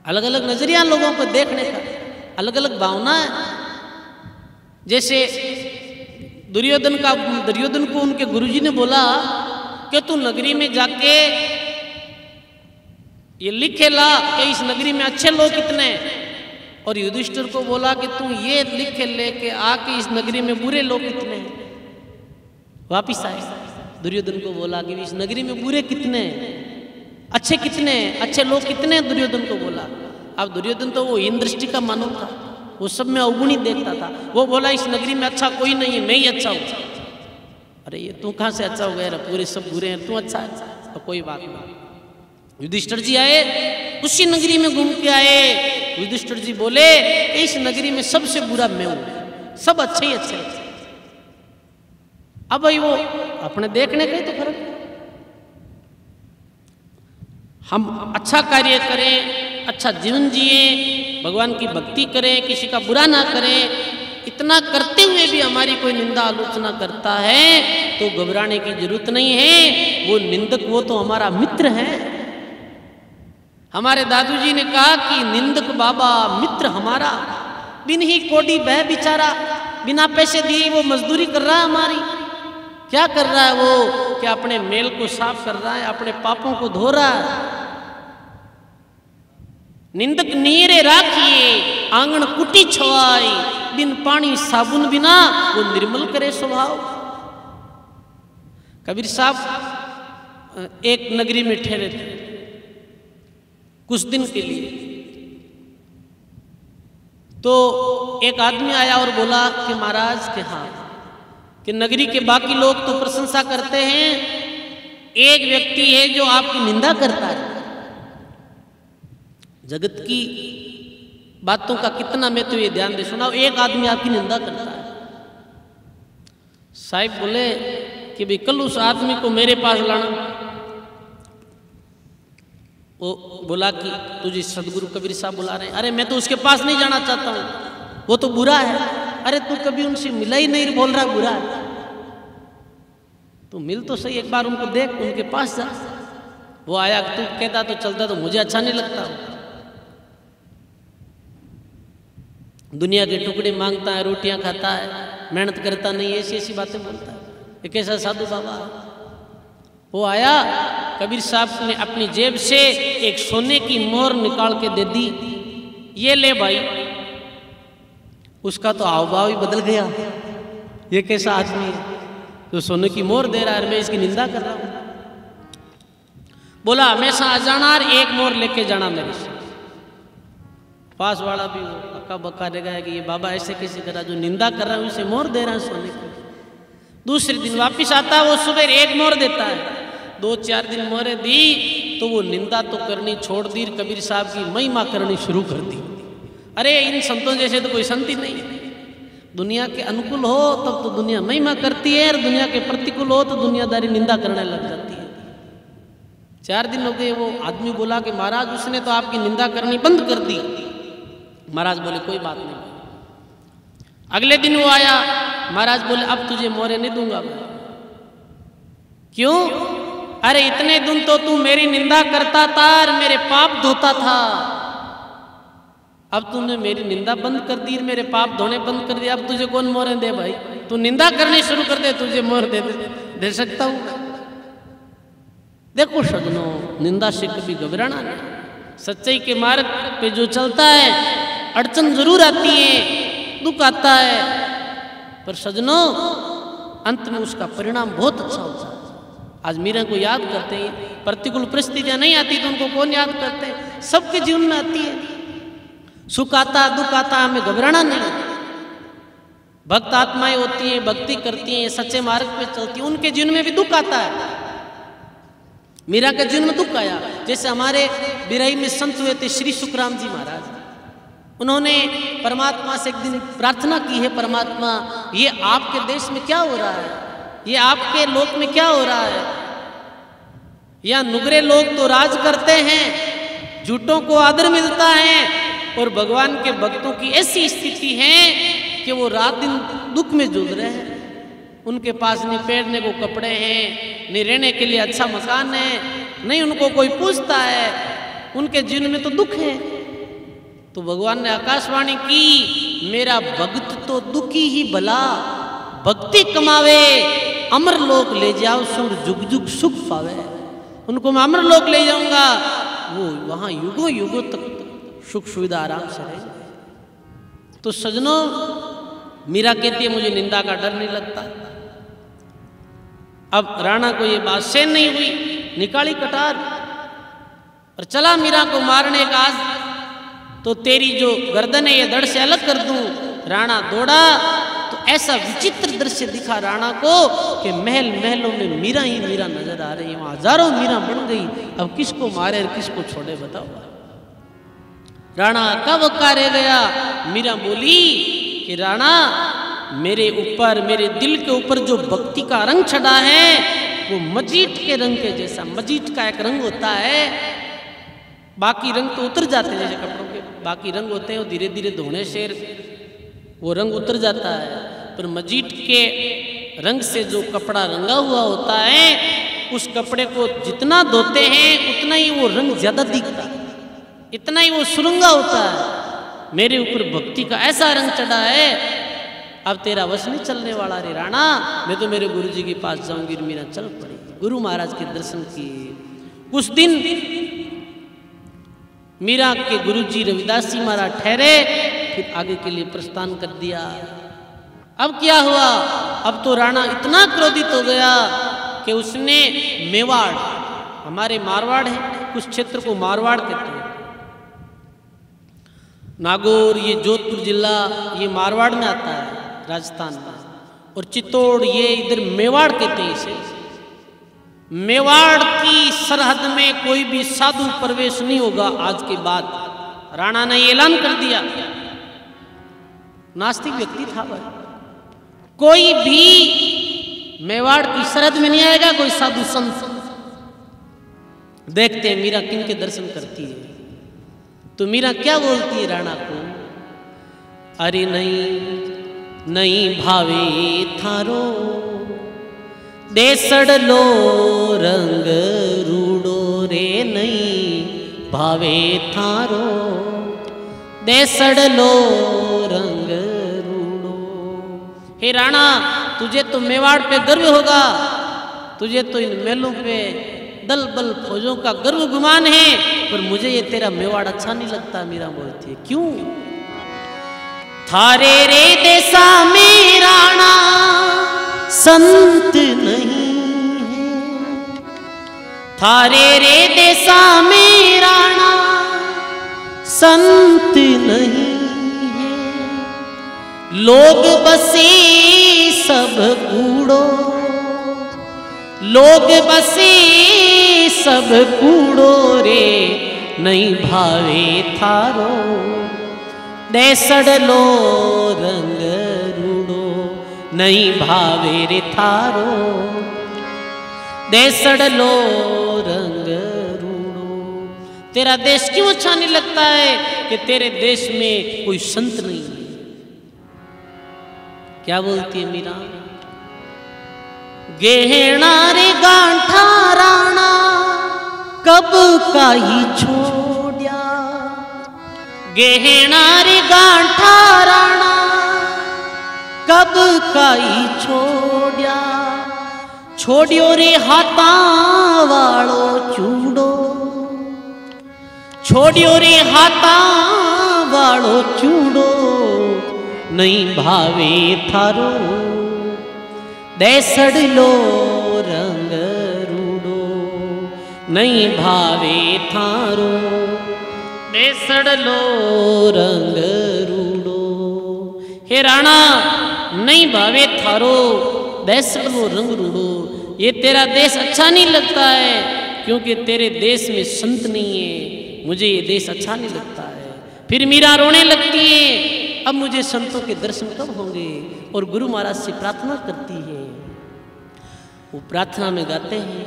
अलग अलग नजरिया लोगों को देखने का, अलग अलग भावना है। जैसे दुर्योधन को उनके गुरुजी ने बोला कि तू नगरी में जाके ये लिखे ला कि इस नगरी में अच्छे लोग कितने हैं, और युधिष्ठिर को बोला कि तू ये लिख के लेके आके इस नगरी में बुरे लोग कितने हैं। वापिस आए, दुर्योधन को बोला कि इस नगरी में बुरे कितने हैं, अच्छे कितने हैं, अच्छे लोग कितने हैं, दुर्योधन को बोला। अब दुर्योधन तो वो हीन दृष्टि का मानव था, वो सब में अवगुणी देखता था। वो बोला इस नगरी में अच्छा कोई नहीं है, मैं ही अच्छा हूँ। अरे ये तू कहाँ से अच्छा हो गया, पूरे सब बुरे हैं, तू अच्छा है। तो कोई बात नहीं। युधिष्ठिर जी आए, उसी नगरी में घूम के आए। युधिष्ठिर जी बोले इस नगरी में सबसे बुरा मैं हूं, सब अच्छे ही अच्छे। अब भाई वो अपने देखने का ही तो फर्क है। हम अच्छा कार्य करें, अच्छा जीवन जिए, भगवान की भक्ति करें, किसी का बुरा ना करें। इतना करते हुए भी हमारी कोई निंदा आलोचना करता है तो घबराने की जरूरत नहीं है। वो निंदक वो तो हमारा मित्र है। हमारे दादू जी ने कहा कि निंदक बाबा मित्र हमारा, बिन ही कोडी बह बेचारा, बिना पैसे दिए वो मजदूरी कर रहा है हमारी। क्या कर रहा है वो? क्या अपने मेल को साफ कर रहा है, अपने पापों को धो रहा है। निंदक नीरे राखिए आंगन कुटी छवाई, बिन पानी साबुन बिना वो निर्मल करे स्वभाव। कबीर साहब एक नगरी में ठहरे थे कुछ दिन के लिए। तो एक आदमी आया और बोला कि महाराज के हाँ कि नगरी के बाकी लोग तो प्रशंसा करते हैं, एक व्यक्ति है जो आपकी निंदा करता है। जगत की बातों का कितना मैं तो ये ध्यान दे सुनाओ, एक आदमी आपकी निंदा करता है। साहिब बोले कि भाई कल उस आदमी को मेरे पास लाना। वो बोला कि तुझे सदगुरु कबीर साहब बुला रहे हैं। अरे मैं तो उसके पास नहीं जाना चाहता हूँ, वो तो बुरा है। अरे तू कभी उनसे मिला ही नहीं, बोल रहा बुरा है। तू मिल तो सही, एक बार उनको देख, उनके पास जा। वो आया, तू कहता तो चलता तो मुझे अच्छा नहीं लगता। दुनिया के टुकड़े मांगता है, रोटियां खाता है, मेहनत करता नहीं, ऐसी ऐसी बातें बोलता है। एक ऐसा साधु बाबा वो आया, कबीर साहब ने अपनी जेब से एक सोने की मोहर निकाल के दे दी। ये ले भाई। उसका तो हाव भाव ही बदल गया। ये कैसा आदमी है तो सोने की मोहर दे रहा है, मैं इसकी निंदा कर रहा हूं। बोला हमेशा आ जाना और एक मोहर लेके जाना मेरे से। पास वाला भी वो अक्का बक्का रहेगा कि ये बाबा ऐसे कैसे करा, जो निंदा कर रहा है उसे मोहर दे रहा है सोने की। दूसरे दिन वापिस आता है, वो सुबह एक मोहर देता है। 2-4 दिन मोहरे दी तो वो निंदा तो करनी छोड़ दी, कबीर साहब की महिमा करनी शुरू कर दी। अरे इन संतों जैसे तो कोई संत ही नहीं है। दुनिया के अनुकूल हो तब तो दुनिया महिमा करती है, और दुनिया के प्रतिकूल हो तो दुनियादारी निंदा करने लग जाती है। 4 दिन हो गए, वो आदमी बोला कि महाराज उसने तो आपकी निंदा करनी बंद कर दी। महाराज बोले कोई बात नहीं। अगले दिन वो आया, महाराज बोले अब तुझे मोहरे नहीं दूंगा। क्यों? अरे इतने दिन तो तू मेरी निंदा करता था और मेरे पाप धोता था, अब तूने मेरी निंदा बंद कर दी, मेरे पाप धोने बंद कर दिया, अब तुझे कौन मोहरे दे भाई? तू निंदा करनी शुरू कर दे, तुझे मोहर दे सकता हूं। देखो सजनों, निंदा से कभी घबराना नहीं। सच्चाई के मार्ग पे जो चलता है अड़चन जरूर आती है, दुख आता है, पर सजनों अंत में उसका परिणाम बहुत अच्छा होता है। आज मीरा को याद करते हैं, प्रतिकूल परिस्थितियां नहीं आती तो उनको कौन याद करते हैं? सबके जीवन में आती है, सुख आता दुख आता, हमें घबराना नहीं। भक्त आत्माएं होती हैं, भक्ति करती हैं, सच्चे मार्ग पे चलती हैं, उनके जीवन में भी दुख आता है। मीरा के जीवन में दुख आया। जैसे हमारे बिराई में संत हुए थे श्री सुखराम जी महाराज, उन्होंने परमात्मा से एक दिन प्रार्थना की है, परमात्मा ये आपके देश में क्या हो रहा है, ये आपके लोक में क्या हो रहा है? यहाँ नुगरे लोग तो राज करते हैं, झूठों को आदर मिलता है, और भगवान के भक्तों की ऐसी स्थिति है कि वो रात दिन दुख में जूझ रहे हैं। उनके पास नहीं पहनने को कपड़े हैं, नहीं रहने के लिए अच्छा मकान है, नहीं उनको कोई पूछता है, उनके जीवन में तो दुख है। तो भगवान ने आकाशवाणी की, मेरा भक्त तो दुखी ही भला, भक्ति कमावे अमर लोक ले जाओ, सुर जुग जुग सुख पावे। उनको मैं अमर लोक ले जाऊंगा, वो वहां युगों युगों तक सुख सुविधा आराम से रहे। तो सजनों, मीरा कहती है मुझे निंदा का डर नहीं लगता। अब राणा को ये बात सहन नहीं हुई, निकाली कटार और चला मीरा को मारने का, आज तो तेरी जो गर्दन है ये धड़ से अलग कर दूं। राणा दौड़ा तो ऐसा विचित्र दृश्य दिखा राणा को कि महलों में मीरा ही मीरा नजर आ रही है, वहां हजारों मीरा बन गई। अब किसको मारे और किसको छोड़े बताओ। राणा कब का रह गया। मीरा बोली कि राणा, मेरे ऊपर, मेरे दिल के ऊपर जो भक्ति का रंग चढ़ा है वो मजीठ के रंग के जैसा, मजीठ का एक रंग होता है, बाकी रंग तो उतर जाते हैं, जैसे कपड़ों के बाकी रंग होते हैं वो धीरे धीरे धोने से वो रंग उतर जाता है, पर मजीठ के रंग से जो कपड़ा रंगा हुआ होता है उस कपड़े को जितना धोते हैं उतना ही वो रंग ज्यादा दिखता है, इतना ही वो सुरंगा होता है। मेरे ऊपर भक्ति का ऐसा रंग चढ़ा है, अब तेरा वश नहीं चलने वाला रे राणा, मैं तो मेरे गुरु जी के पास जाऊंगी। मीरा चल पड़ी, गुरु महाराज के दर्शन किए। कुछ दिन मीरा के गुरु जी रविदास जी महाराज ठहरे, फिर आगे के लिए प्रस्थान कर दिया। अब क्या हुआ, अब तो राणा इतना क्रोधित हो गया कि उसने मेवाड़, हमारे मारवाड़ है, कुछ क्षेत्र को मारवाड़ कहते हैं, नागौर ये जोधपुर जिला ये मारवाड़ में आता है राजस्थान में, और चित्तौड़ ये इधर मेवाड़ कहते हैं इसे। मेवाड़ की सरहद में कोई भी साधु प्रवेश नहीं होगा आज के बाद, राणा ने ऐलान कर दिया। नास्तिक व्यक्ति था वह, कोई भी मेवाड़ की सरहद में नहीं आएगा कोई साधु संत। देखते हैं मीरा किन के दर्शन करती है। तो मीरा क्या बोलती है राणा को, अरे नहीं नहीं भावे थारो देसड़ लो रंग रूडो रे, नहीं भावे थारो देसड़ लो रंग रूडो। हे राणा, तुझे तो मेवाड़ पे गर्व होगा, तुझे तो इन महलों पे दल बल फौजों का गर्व गुमान है, पर मुझे ये तेरा मेवाड़ अच्छा नहीं लगता। मीरा बोलती है क्यों, थारे रे देसा में राणा संत नहीं है, थारे रे देसा में राणा संत नहीं है। लोग बसे सब कूड़ो, लोग बसे सब कूड़ो रे, नहीं भावे थारो देसड़लो रंग रूड़ो, नहीं भावे रे थारो देसड़लो रंग रूड़ो। तेरा देश क्यों अच्छा नहीं लगता है कि तेरे देश में कोई संत नहीं है। क्या बोलती है मीरा? गेहना रे गांठा राणा कब का ही छोड़िया, गेहना रे गांठा राणा कब का ही छोड़िया, छोड़ियो रे हाथा वालो चूड़ो, छोड़ियो रे हाथा वालो चूड़ो, नहीं भावे थारो देसड़लो रंग रूड़ो, नहीं भावे थारो देसड़लो रंग रूड़ो। हे राणा, नहीं भावे थारो देसड़लो रंग रूड़ो। ये तेरा देश अच्छा नहीं लगता है क्योंकि तेरे देश में संत नहीं है। मुझे ये देश अच्छा नहीं लगता है। फिर मीरा रोने लगती है, अब मुझे संतों के दर्शन कब होंगे? और गुरु महाराज से प्रार्थना करती है। वो प्रार्थना में गाते हैं,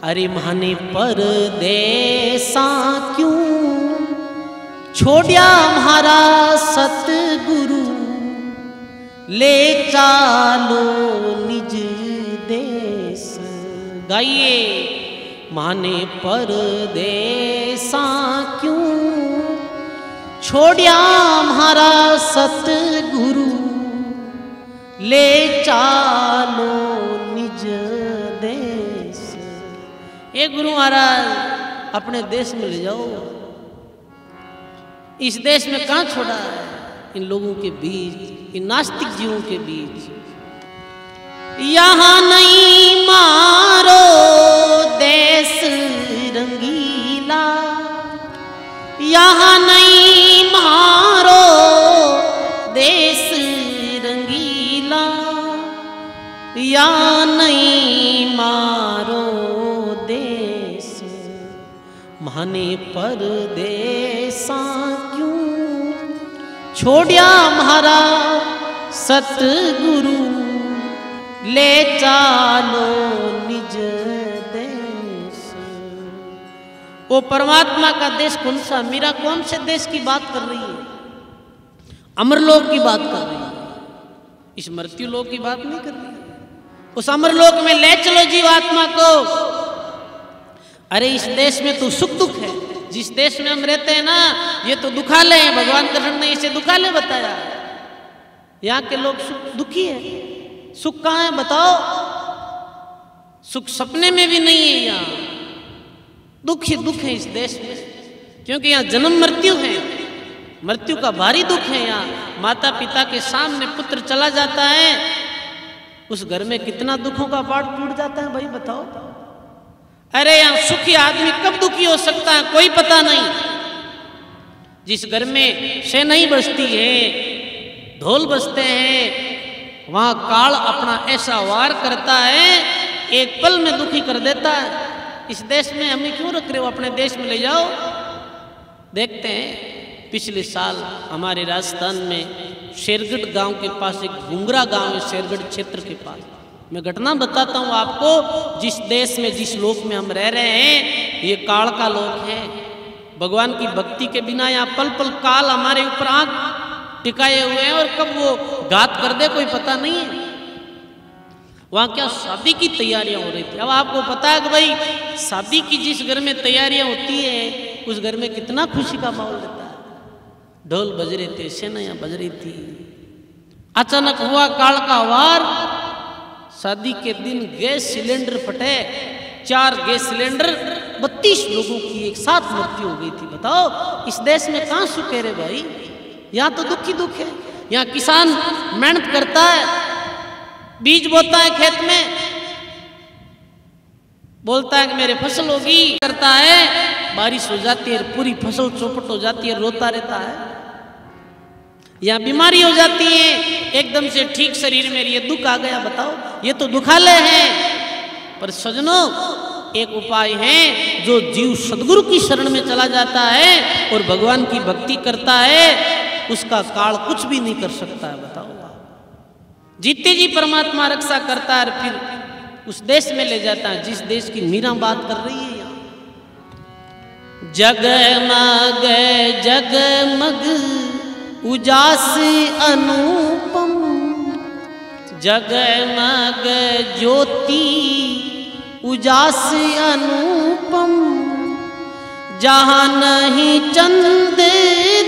अरे माने परदेसा क्यों छोड़िया म्हारा सतगुरु, ले चालो निज देश। गाइए, माने परदेसा क्यों छोड़िया म्हारा सतगुरु, ले चालो निज देश। ये गुरु महाराज अपने देश में ले जाओ। इस देश में कहाँ छोड़ा है? इन लोगों के बीच, इन नास्तिक जीवों के बीच। यहाँ नहीं मारो देश रंगीला, यहाँ नहीं मारो देश रंगीला, या नहीं मारो देश। माने परदेसा क्यों छोड़िया म्हारा सतगुरु, ले चालो निज देश। वो परमात्मा का देश कौन सा? मीरा कौन से देश की बात कर रही है? अमरलोक की बात कर रही है, इस मृत्यु लोक की बात नहीं कर रही है। उस अमरलोक में ले चलो जीवात्मा को। अरे इस देश में तो सुख दुख है। जिस देश में हम रहते हैं ना, ये तो दुखालय है। भगवान कृष्ण ने इसे दुखालय बताया। यहाँ के लोग सुख दुखी है। सुख कहाँ है बताओ? सुख सपने में भी नहीं है। यहाँ दुख ही दुख है इस देश में, क्योंकि यहाँ जन्म मृत्यु है। मृत्यु का भारी दुख है। यहाँ माता पिता के सामने पुत्र चला जाता है, उस घर में कितना दुखों का पाठ टूट जाता है भाई बताओ। अरे यहाँ सुखी आदमी कब दुखी हो सकता है कोई पता नहीं। जिस घर में शहनाई बजती है, ढोल बजते हैं, वहाँ काल अपना ऐसा वार करता है, एक पल में दुखी कर देता है। इस देश में हमें क्यों रख रहे हो? अपने देश में ले जाओ। देखते हैं पिछले साल हमारे राजस्थान में शेरगढ़ गांव के पास एक घुंगरा गांव है, शेरगढ़ क्षेत्र के पास। मैं घटना बताता हूँ आपको। जिस देश में, जिस लोक में हम रह रहे हैं, ये काल का लोक है। भगवान की भक्ति के बिना यहाँ पल पल काल हमारे ऊपर आंख टिकाए हुए हैं, और कब वो घात कर दे कोई पता नहीं है। वहाँ क्या शादी की तैयारियां हो रही थी। अब आपको पता है कि भाई शादी की जिस घर में तैयारियां होती है, उस घर में कितना खुशी का माहौल रहता है। ढोल बज रहे थे, शहनाइयां बज रही थी। अचानक हुआ काल का वार। शादी के दिन गैस सिलेंडर फटे। 4 गैस सिलेंडर, 32 लोगों की एक साथ मृत्यु हो गई थी। बताओ इस देश में कहाँ सुख है रे भाई? यहाँ तो दुख ही दुख है। यहाँ किसान मेहनत करता है, बीज बोता है खेत में, बोलता है कि मेरे फसल होगी, करता है, बारिश हो जाती है, पूरी फसल चौपट हो जाती है, रोता रहता है। या बीमारी हो जाती है, एकदम से ठीक शरीर में ये दुख आ गया, बताओ ये तो दुखालय है। पर सजनों, एक उपाय है, जो जीव सदगुरु की शरण में चला जाता है और भगवान की भक्ति करता है, उसका काल कुछ भी नहीं कर सकता है। बताओ, जीते जी परमात्मा रक्षा करता है, फिर उस देश में ले जाता है जिस देश की मीरा बात कर रही है। यहाँ जगमग जगमग उजास अनुपम, जगमग ज्योति उजास अनुपम, जहाँ नहीं चंद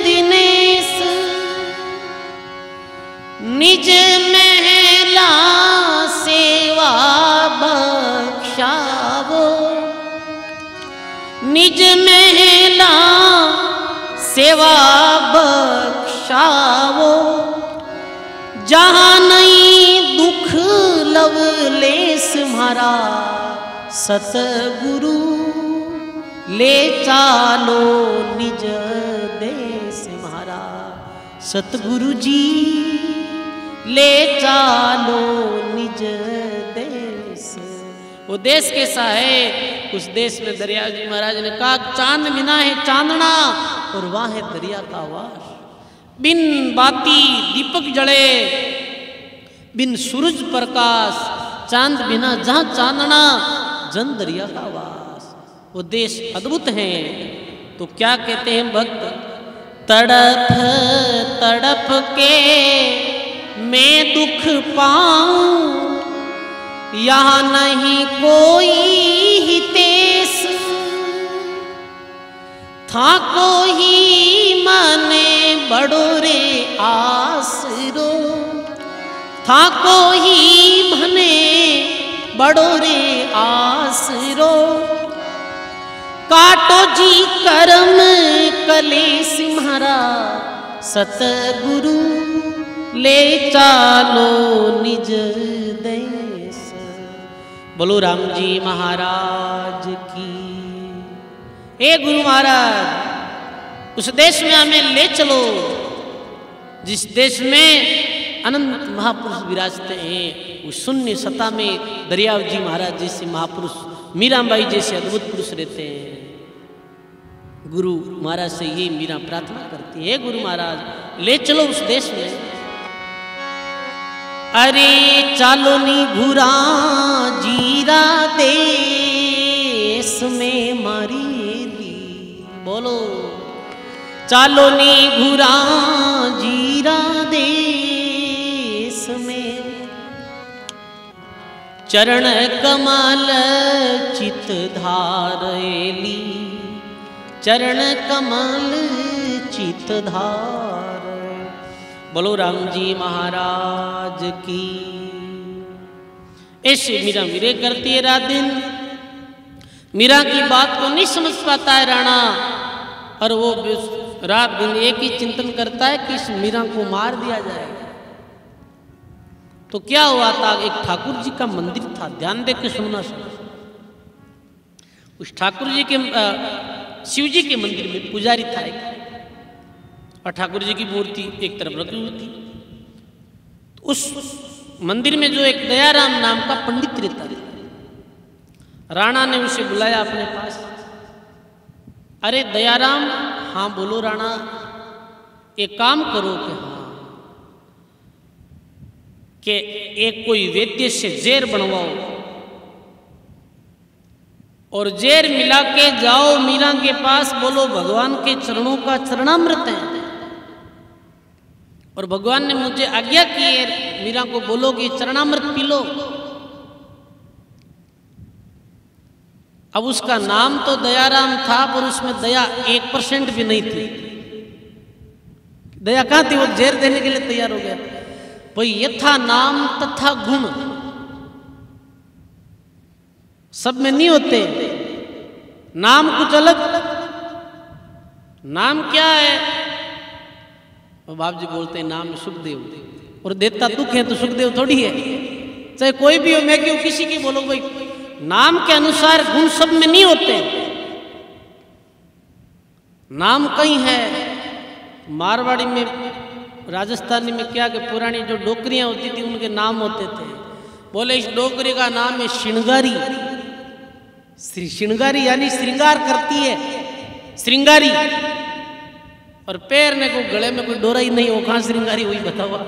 दिनेश, निज महला सेवा बख्शावो, निज महला सेवा बख्शावो, जहाँ नहीं दुख लवलेस म्हारा, सतगुरु ले चालो निज देश म्हारा, सतगुरु जी ले चालो निज देश। वो देश कैसा है? उस देश में दरिया जी महाराज ने कहा, चांद बिना है चांदना और वहां है दरिया का वास। बिन बाती दीपक जले, बिन सूरज प्रकाश, चांद बिना जहां चांदना, जन दरिया का वास। वो देश अद्भुत है। तो क्या कहते हैं भक्त? तड़प तड़प के मैं दुख पाऊं, यहाँ नहीं कोई हितेश, था कोई मने बड़ो रे आसरो, था कोई मने बड़ो रे आसरो, काटो जी कर्म कलेश म्हारा, सतगुरु ले चालो निज देश। बोलो राम जी महाराज की। हे गुरु महाराज, उस देश में हमें ले चलो जिस देश में अनंत महापुरुष विराजते हैं। उस शून्य सत्ता में दरियाव जी महाराज जैसे महापुरुष, मीराबाई जैसे अद्भुत पुरुष रहते हैं। गुरु महाराज से ये मीरा प्रार्थना करती है, गुरु महाराज ले चलो उस देश में। अरे चालो नी घुरा जीरा देश में मारी दी, बोलो चालो नी घुरा जीरा देश में, चरण कमल चित धारेली, चरण कमल चित धार। बोलो राम जी महाराज की। ऐसे मीरा मीरे करती है रात दिन। मीरा की बात को नहीं समझ पाता है राणा, और वो रात दिन एक ही चिंतन करता है कि इस मीरा को मार दिया जाए। तो क्या हुआ था, एक ठाकुर जी का मंदिर था, ध्यान दे के सुनना सब। उस ठाकुर जी के शिव जी के मंदिर में पुजारी था एक, और ठाकुर जी की मूर्ति एक तरफ रखी हुई थी। तो उस मंदिर में जो एक दयाराम नाम का पंडित रहता था, राणा ने उसे बुलाया अपने पास। अरे दयाराम, हाँ बोलो राणा, एक काम करो कि हाँ, कि एक कोई वैद्य से जेर बनवाओ और जेर मिला के जाओ मीरा के पास, बोलो भगवान के चरणों का चरणामृत है, और भगवान ने मुझे आज्ञा की है, मीरा को बोलो कि चरणामृत पी लो। अब उसका नाम तो दयाराम था, पर उसमें दया 1% भी नहीं थी। दया कहाँ थी? वो जेर देने के लिए तैयार हो गया। भाई यथा नाम तथा गुण सब में नहीं होते। नाम कुछ अलग, नाम क्या है? और बाप जी बोलते हैं नाम सुखदेव, और देता दुख है तो सुखदेव थोड़ी है। चाहे कोई भी हो, मैं क्यों किसी की बोलो, भाई नाम के अनुसार गुण सब में नहीं होते। नाम कहीं है। मारवाड़ी में, राजस्थानी में क्या कि पुरानी जो डोकरियां होती थी उनके नाम होते थे। बोले इस डोकरी का नाम है श्रृंगारी। श्रृंगारी यानी श्रृंगार करती है, श्रृंगारी। और पैर ने को गले में कोई डोरा ही नहीं हो, कहां श्रृंगारी हुई बताओ।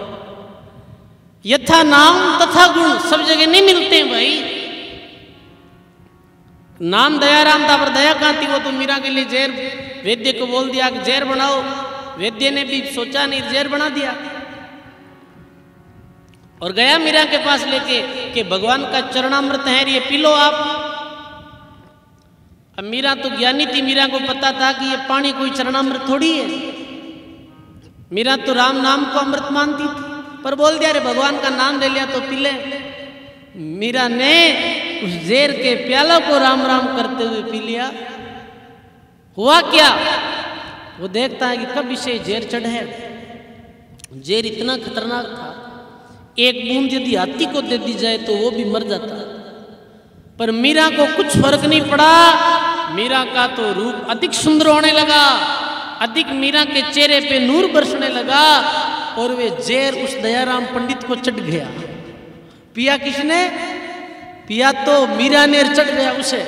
यथा नाम तथा गुण सब जगह नहीं मिलते हैं भाई। नाम दयाराम था पर दया कहां थी? वो तो मीरा के लिए जहर, वैद्य को बोल दिया कि जहर बनाओ। वैद्य ने भी सोचा नहीं, जहर बना दिया और गया मीरा के पास लेके कि भगवान का चरणामृत है, ये पी लो आप। अब मीरा तो ज्ञानी थी, मीरा को पता था कि ये पानी कोई चरणामृत थोड़ी है। मीरा तो राम नाम को अमृत मानती थी, पर बोल दिया रे भगवान का नाम ले लिया तो पी ले। मीरा ने उस जहर के प्याला को राम राम करते हुए पी लिया। हुआ क्या? वो देखता है कि कब इसे जहर चढ़े है। जहर इतना खतरनाक था, एक बूंद यदि हाथी को दे दी जाए तो वो भी मर जाता। पर मीरा को कुछ फर्क नहीं पड़ा। मीरा का तो रूप अधिक सुंदर होने लगा, अधिक मीरा के चेहरे पे नूर बरसने लगा और वे जहर उस दयाराम पंडित को चढ़ गया। पिया किसने? पिया तो मीरा ने चढ़ गया उसे।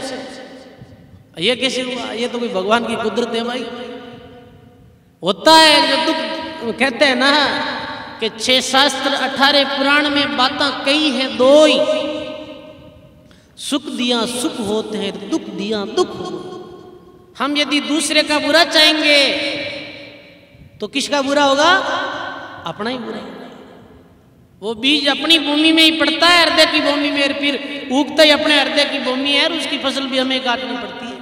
ये कैसे हुआ? ये तो कोई भगवान की कुदरत है भाई। होता है जो दुख, कहते हैं ना कि 6 शास्त्र 18 पुराण में बातें कही है दो ही। सुख दिया सुख होते हैं, दुख दिया दुख। हम यदि दूसरे का बुरा चाहेंगे तो किसका बुरा होगा? अपना ही बुरा होगा। वो बीज अपनी भूमि में ही पड़ता है, हृदय की भूमि में, फिर उगता ही अपने हृदय की भूमि है और उसकी फसल भी हमें काटनी पड़ती है।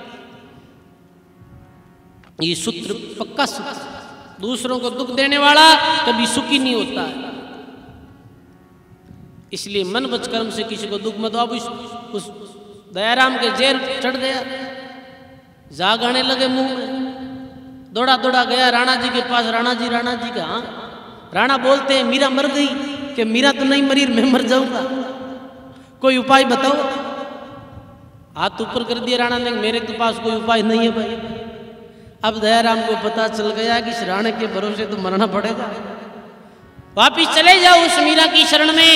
ये सूत्र पक्का सूत्र। दूसरों को दुख देने वाला कभी सुखी नहीं होता है। इसलिए मन बच कर्म से किसी को दुख मत दो। अब उस दयाराम के जहर चढ़ गया, जाग आने लगे मुंह में। दौड़ा दौड़ा गया राणा जी के पास। राणा जी का हाँ। राणा बोलते हैं मीरा मर गई। कि मीरा तो नहीं मरी, मैं मर जाऊंगा, कोई उपाय बताओ। हाथ ऊपर कर दिया राणा ने, मेरे के पास कोई उपाय नहीं है भाई। अब दयाराम को पता चल गया कि इस राणा के भरोसे तो मरना पड़ेगा। वापिस चले जाओ उस मीरा की शरण में।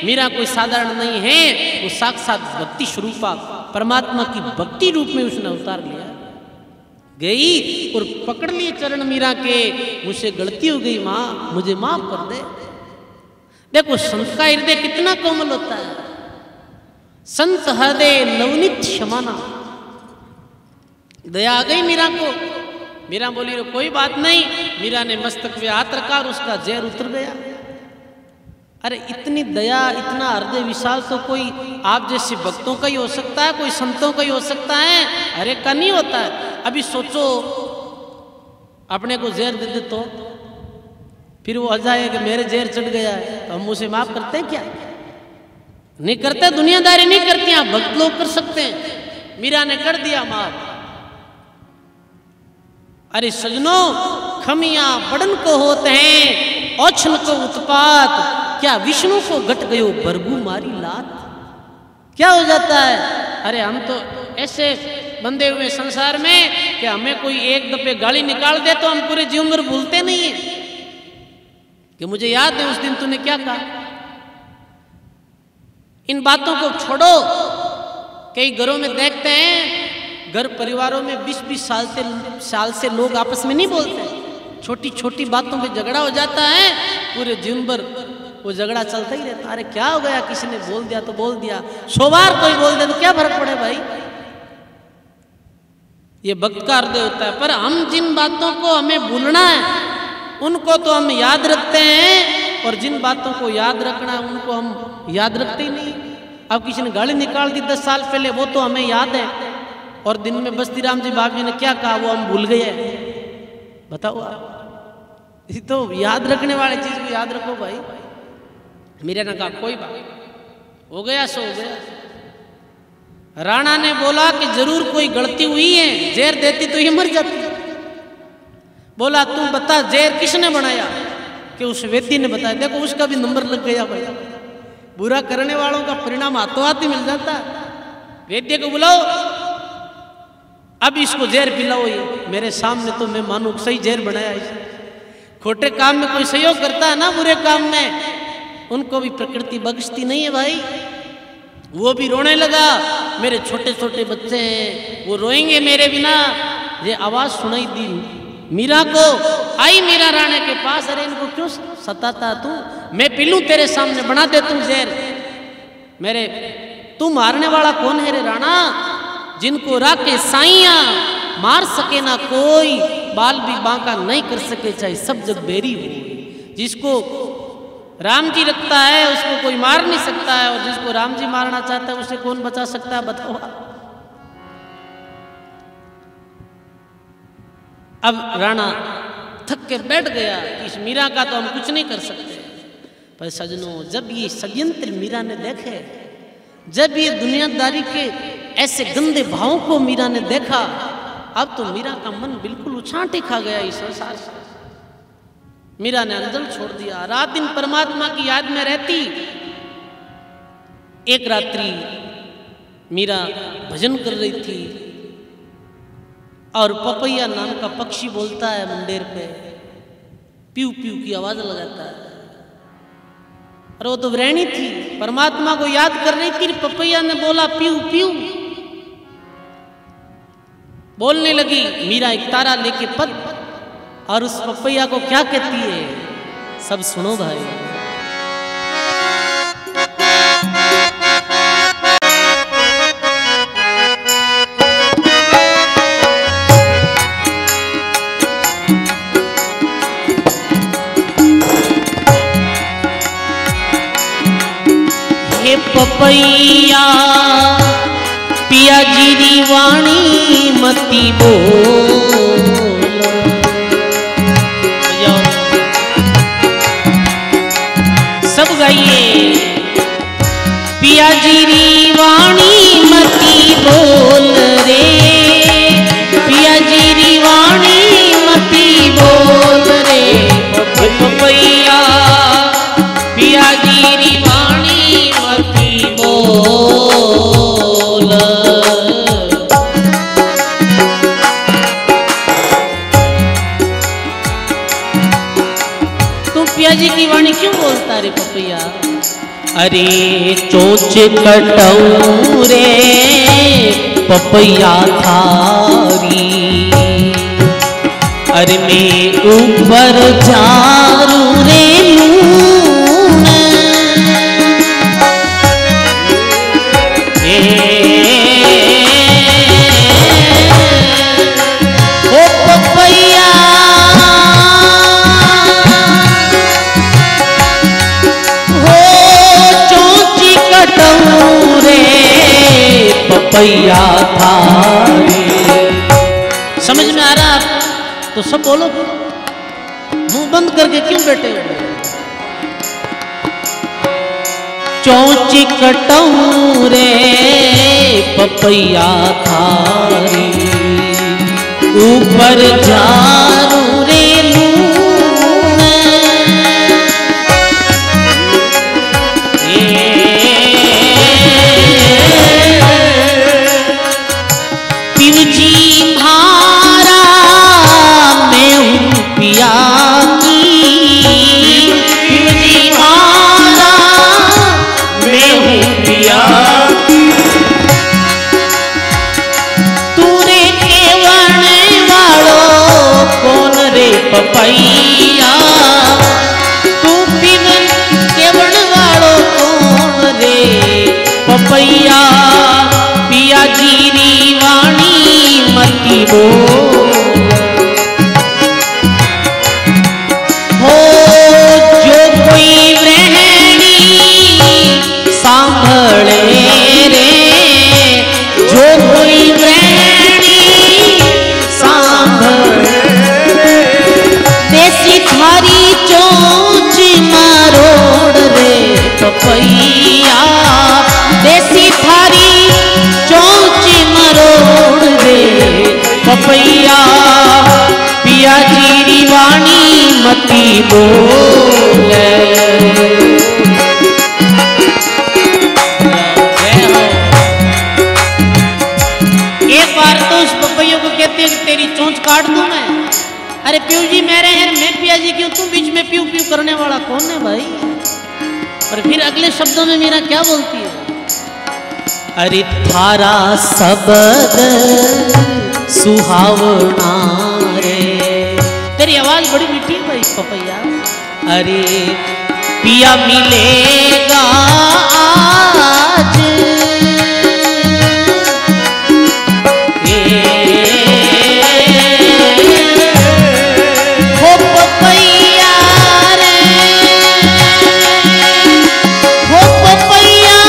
मीरा कोई साधारण नहीं है, वो साक्षात भक्ति स्वरूपा परमात्मा की भक्ति रूप में उसने अवतार लिया। गई और पकड़ लिए चरण मीरा के। मुझसे गलती हो गई माँ, मुझे माफ कर दे। देखो संत का हृदय कितना कोमल होता है। संत हृदय नवनीत क्षमाना। दया आ गई मीरा को। मीरा बोली रो कोई बात नहीं। मीरा ने मस्तक पे हाथ रखा और उसका जहर उतर गया। अरे इतनी दया, इतना हृदय विशाल तो कोई आप जैसे भक्तों का ही हो सकता है, कोई संतों का ही हो सकता है, हर एक का नहीं होता है। अभी सोचो अपने को जहर दे दे तो फिर वो अजा है कि मेरे जहर चढ़ गया है, तो हम उसे माफ करते हैं क्या? नहीं करते, दुनियादारी नहीं करती। आप भक्त लोग कर सकते हैं। मीरा ने कर दिया माफ। अरे सजनों, खमिया बड़न को होते हैं, औछन को उत्पात। क्या विष्णु को घट गयो बरगु मारी लात। क्या हो जाता है? अरे हम तो ऐसे बंधे हुए संसार में कि हमें कोई एक दफे गाली निकाल दे तो हम पूरे जीवन भर भूलते नहीं है कि मुझे याद है उस दिन तूने क्या कहा। इन बातों को छोड़ो। कई घरों में देखते हैं, घर परिवारों में 20-20 साल से लोग आपस में नहीं बोलते। छोटी छोटी बातों पे झगड़ा हो जाता है, पूरे जीवन भर वो झगड़ा चलता ही रहता। अरे क्या हो गया, किसी ने बोल दिया तो बोल दिया, 100 बार कोई बोल दे तो क्या फर्क पड़े भाई। ये भक्त का हृदय होता है। पर हम जिन बातों को हमें भूलना है उनको तो हम याद रखते हैं, और जिन बातों को याद रखना है उनको हम याद रखते ही नहीं। अब किसी ने गाली निकाल दी 10 साल पहले, वो तो हमें याद है, और दिन में बस्ती राम जी बाबू ने क्या कहा वो हम भूल गए। बताओ आप, इसी तो याद रखने वाली चीज को याद रखो भाई। मीरा ने कहा कोई बात, हो गया सो हो गया। राणा ने बोला कि जरूर कोई गलती हुई है, जहर देती तो ये मर जाती। बोला तू बता जहर किसने बनाया? कि उस व्यक्ति ने बताया। देखो उसका भी नंबर लग गया भाई। बुरा करने वालों का परिणाम हाथों हाथ ही मिल जाता है। वैद्य को बुलाओ। अब इसको जहर पिलाओ, ये मेरे सामने तो मैं मानू सही जहर बनाया इसे। खोटे काम में कोई सहयोग करता है ना, बुरे काम में, उनको भी प्रकृति बख्शती नहीं है भाई। वो भी रोने लगा, मेरे छोटे छोटे बच्चे हैं वो रोएंगे मेरे बिना। ये आवाज सुनाई दी मीरा को, आई मीरा राणे के पास, अरे इनको क्यों सताता तू, मैं पिलूं तेरे सामने, बना दे तुम जहर मेरे, तू मारने वाला कौन है रे राणा, जिनको राके साइया मार सके ना कोई, बाल भी बांका नहीं कर सके चाहे सब जग बेरी हो। जिसको राम जी रखता है उसको कोई मार नहीं सकता है, और जिसको राम जी मारना चाहता है उसे कौन बचा सकता है, बताओ। अब राणा थक के बैठ गया कि इस मीरा का तो हम कुछ नहीं कर सकते। पर सजनों, जब ये षड्यंत्र मीरा ने देखे, जब ये दुनियादारी के ऐसे गंदे भावों को मीरा ने देखा, अब तो मीरा का मन बिल्कुल उछाटे खा गया इस संसार से। मीरा ने अंदर छोड़ दिया, रात दिन परमात्मा की याद में रहती। एक रात्रि मीरा भजन कर रही थी और पपैया नाम का पक्षी बोलता है मुंडेर पे, प्यू प्यू की आवाज लगाता है। और वो तो वृणी थी, परमात्मा को याद कर रही थी। पपैया ने बोला प्यू प्यू, बोलने लगी। मीरा एक तारा लेके पद, और उस पपैया को क्या कहती है सब सुनो भाई। हे पपैया पिया जी दी वाणी मती बोल, सब गाइए। पिया जी री वाणी मती बोल रे, पिया जी री वाणी मती बोल रे, पपैया पिया जी री वाणी मती बोल। तू पिया जी की वाणी क्यों बोलता रे पपैया? अरे चोच कटऊ रे पपैया थारी, अरे मैं ऊपर झारू रे लून, ओ पपैया पपैया थारी। समझ में आ रहा तो सब बोलो, मुंह बंद करके क्यों बैठे हो? चौची कटऊ रे पपैया थारी, ऊपर झारू रे लून, पपैया तू पीवन केवण वालो कौन रे? पपैया पिया जी री वाणी मती बोल, हो जो कोई वृहणी सांभळे रे, जो कोई वृहणी सांभळे, देसी थारी चोंच मारोड़ रे पपैया, देसी थारी चोंच मरोड़ रे पपैया, पिया जी री वाणी मती बोल। एक बार तो उस पपैया तेरी चोंच काट दूं मैं। अरे पीऊ जी मेरे हैं, मैं पिया जी क्यों, तू बीच में पीऊ पीऊ करने वाला कौन है भाई। और फिर अगले शब्दों में मीरा क्या बोलती है, अरे थारा शब्द सुहावना रे। तेरी आवाज बड़ी मीठी है भाई पपैया। अरे पिया मिलेगा आज, हो पपैया रे, हो पपैया,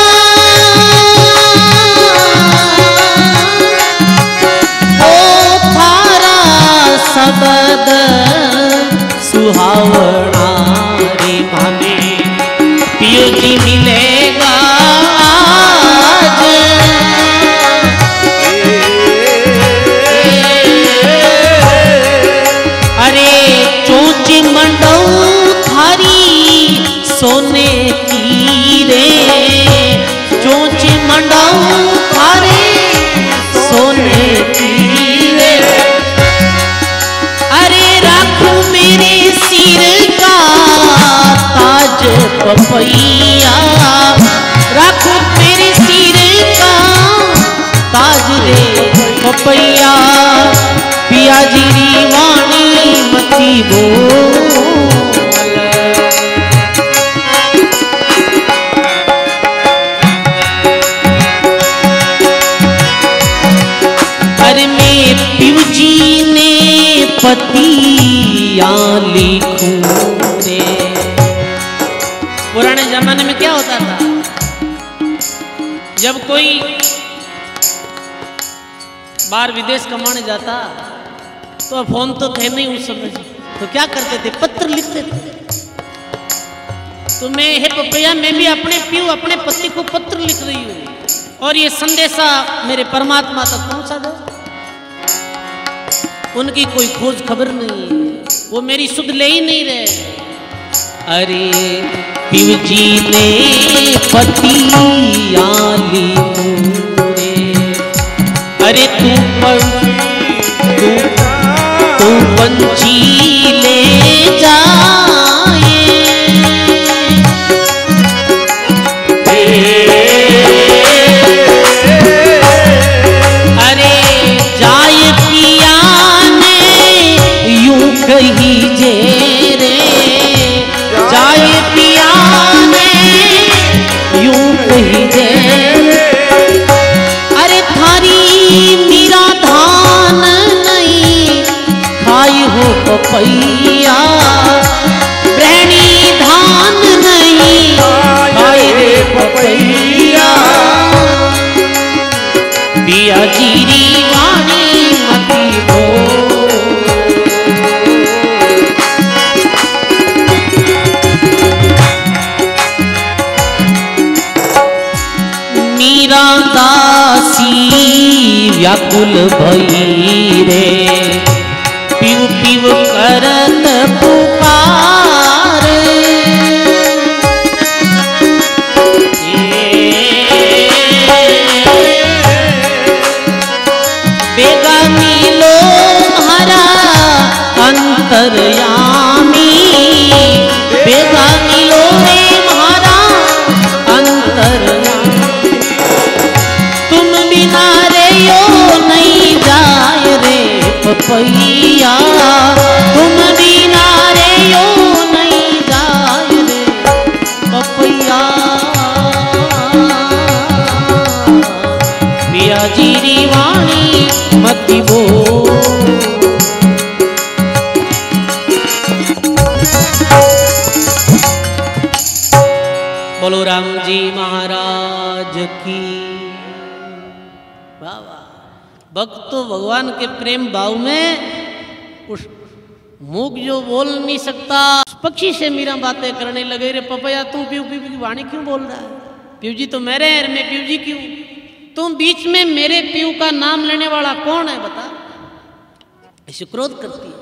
हो थारा शब्द सुहावना रे माने पियो जी मिलेगा आज। अरे चोंच मंडऊ थारी सोने की रे, चोंच मंडऊ थारे सोने की रे। अरे राखू मेरे सिर का ताज पपैया, राखू मेरे सिर का ताज रे पपैया। पिया जी री वाणी मती बोल, अरे मैं पिऊ जी ने पतिया लिखूं रे। पुराने जमाने में क्या होता था, जब कोई बाहर विदेश कमाने जाता तो फोन तो थे नहीं उस समय, तो क्या करते थे, पत्र लिखते थे। तो मैं हे पपैया, मैं भी अपने पीऊ अपने पति को पत्र लिख रही हूँ और ये संदेशा मेरे परमात्मा तक पहुंचा दो। उनकी कोई खोज खबर नहीं है, वो मेरी सुध ले ही नहीं रहे। अरे पिऊ जी ने पतिया लिखूं रे। अरे तू पंछी ले जाए, अरे जाए पिया ने यूं कही जे रे, जाए पिया ने यूं कही जे। अरे थारी मीरा धान नहीं खाई हो पपैया, ब्रहणी धान नहीं खाई रे पपैया। पिया जी री वाणी मती बोल, मीरा दासी व्याकुल भई रे, पिव पिव करत पुकार। बेगा मिलो हरा अंतरयामी, बेगा मिलो रे महारा अंतरयामी। तुम बिना रे यो नहीं जाए रे पपैया, तुम बिना रे यो नहीं जाए रे पपैया। पिया जी री वाणी मती बोल, बोलो राम जी महाराज की। वाह वाह, भक्त तो भगवान के प्रेम भाव में उस मूक जो बोल नहीं सकता उस पक्षी से मीरा बातें करने लगे। रे पपैया तू पीऊ पीऊ की वाणी क्यों बोल रहा है, पीऊ जी तो मेरे हैं, मैं पीऊ जी क्यों, तुम बीच में मेरे पीऊ का नाम लेने वाला कौन है बता। ऐसे क्रोध करती है,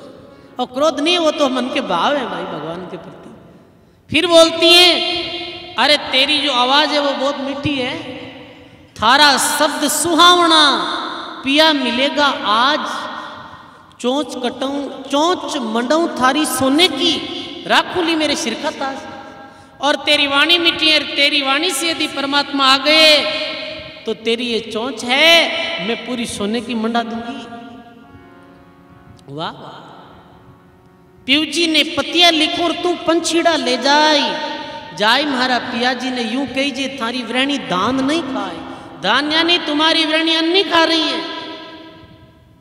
और क्रोध नहीं, वो तो मन के भाव है भाई भगवान के प्रति। फिर बोलती है, अरे तेरी जो आवाज है वो बहुत मीठी है, थारा शब्द सुहावना, पिया मिलेगा आज। चोंच कटऊं चोंच मंडऊं थारी सोने की, राखूली मेरे सिर का ताज। और तेरी वाणी मिटी है, तेरी वाणी से यदि परमात्मा आ गए तो तेरी ये चोंच है मैं पूरी सोने की मंडा दूंगी। वाह, पीऊ जी ने पतिया लिखो और तू पंछीड़ा ले जाय महारा पिया जी ने यूं कही जे थारी व्रणी दान नहीं खाए। दान यानी तुम्हारी व्रणी अन्न नहीं खा रही है,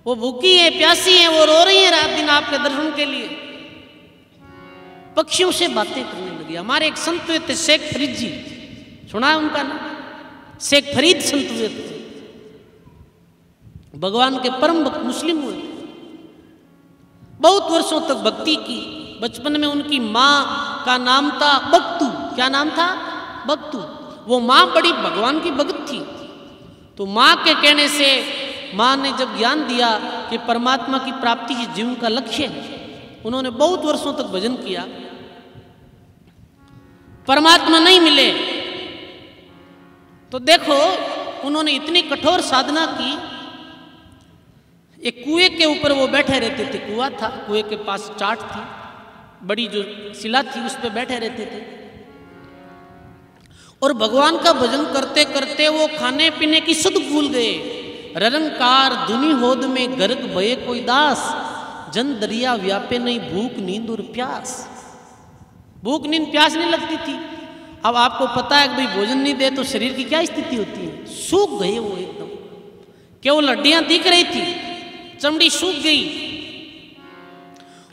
वो भूखी है, प्यासी है, वो रो रही है रात दिन आपके दर्शन के लिए। पक्षियों से बातें करने लगी। हमारे एक संत हुए थे शेख फरीद जी, सुना है उनका नाम? शेख फरीद संत हुए थे, भगवान के परम भक्त मुस्लिम हुए, बहुत वर्षों तक भक्ति की। बचपन में उनकी माँ का नाम था बक्तू। क्या नाम था? बक्तू। वो माँ बड़ी भगवान की भक्त थी, तो माँ के कहने से माँ ने जब ज्ञान दिया कि परमात्मा की प्राप्ति ही जीवन का लक्ष्य है, उन्होंने बहुत वर्षों तक भजन किया, परमात्मा नहीं मिले तो देखो उन्होंने इतनी कठोर साधना की। एक कुएं के ऊपर वो बैठे रहते थे, कुआं था, कुएं के पास चाट थी, बड़ी जो शिला थी उस पर बैठे रहते थे और भगवान का भजन करते करते वो खाने पीने की सुध भूल गए। ररंकार दुनी होद में गर्ग भये कोई दास, जन दरिया व्यापे नहीं भूख नींद और प्यास। भूख नींद प्यास नहीं लगती थी। अब आपको पता है कि भाई भोजन नहीं दे तो शरीर की क्या स्थिति होती है, सूख गए वो एकदम, केवल हड्डियां दिख रही थी, चमड़ी सूख गई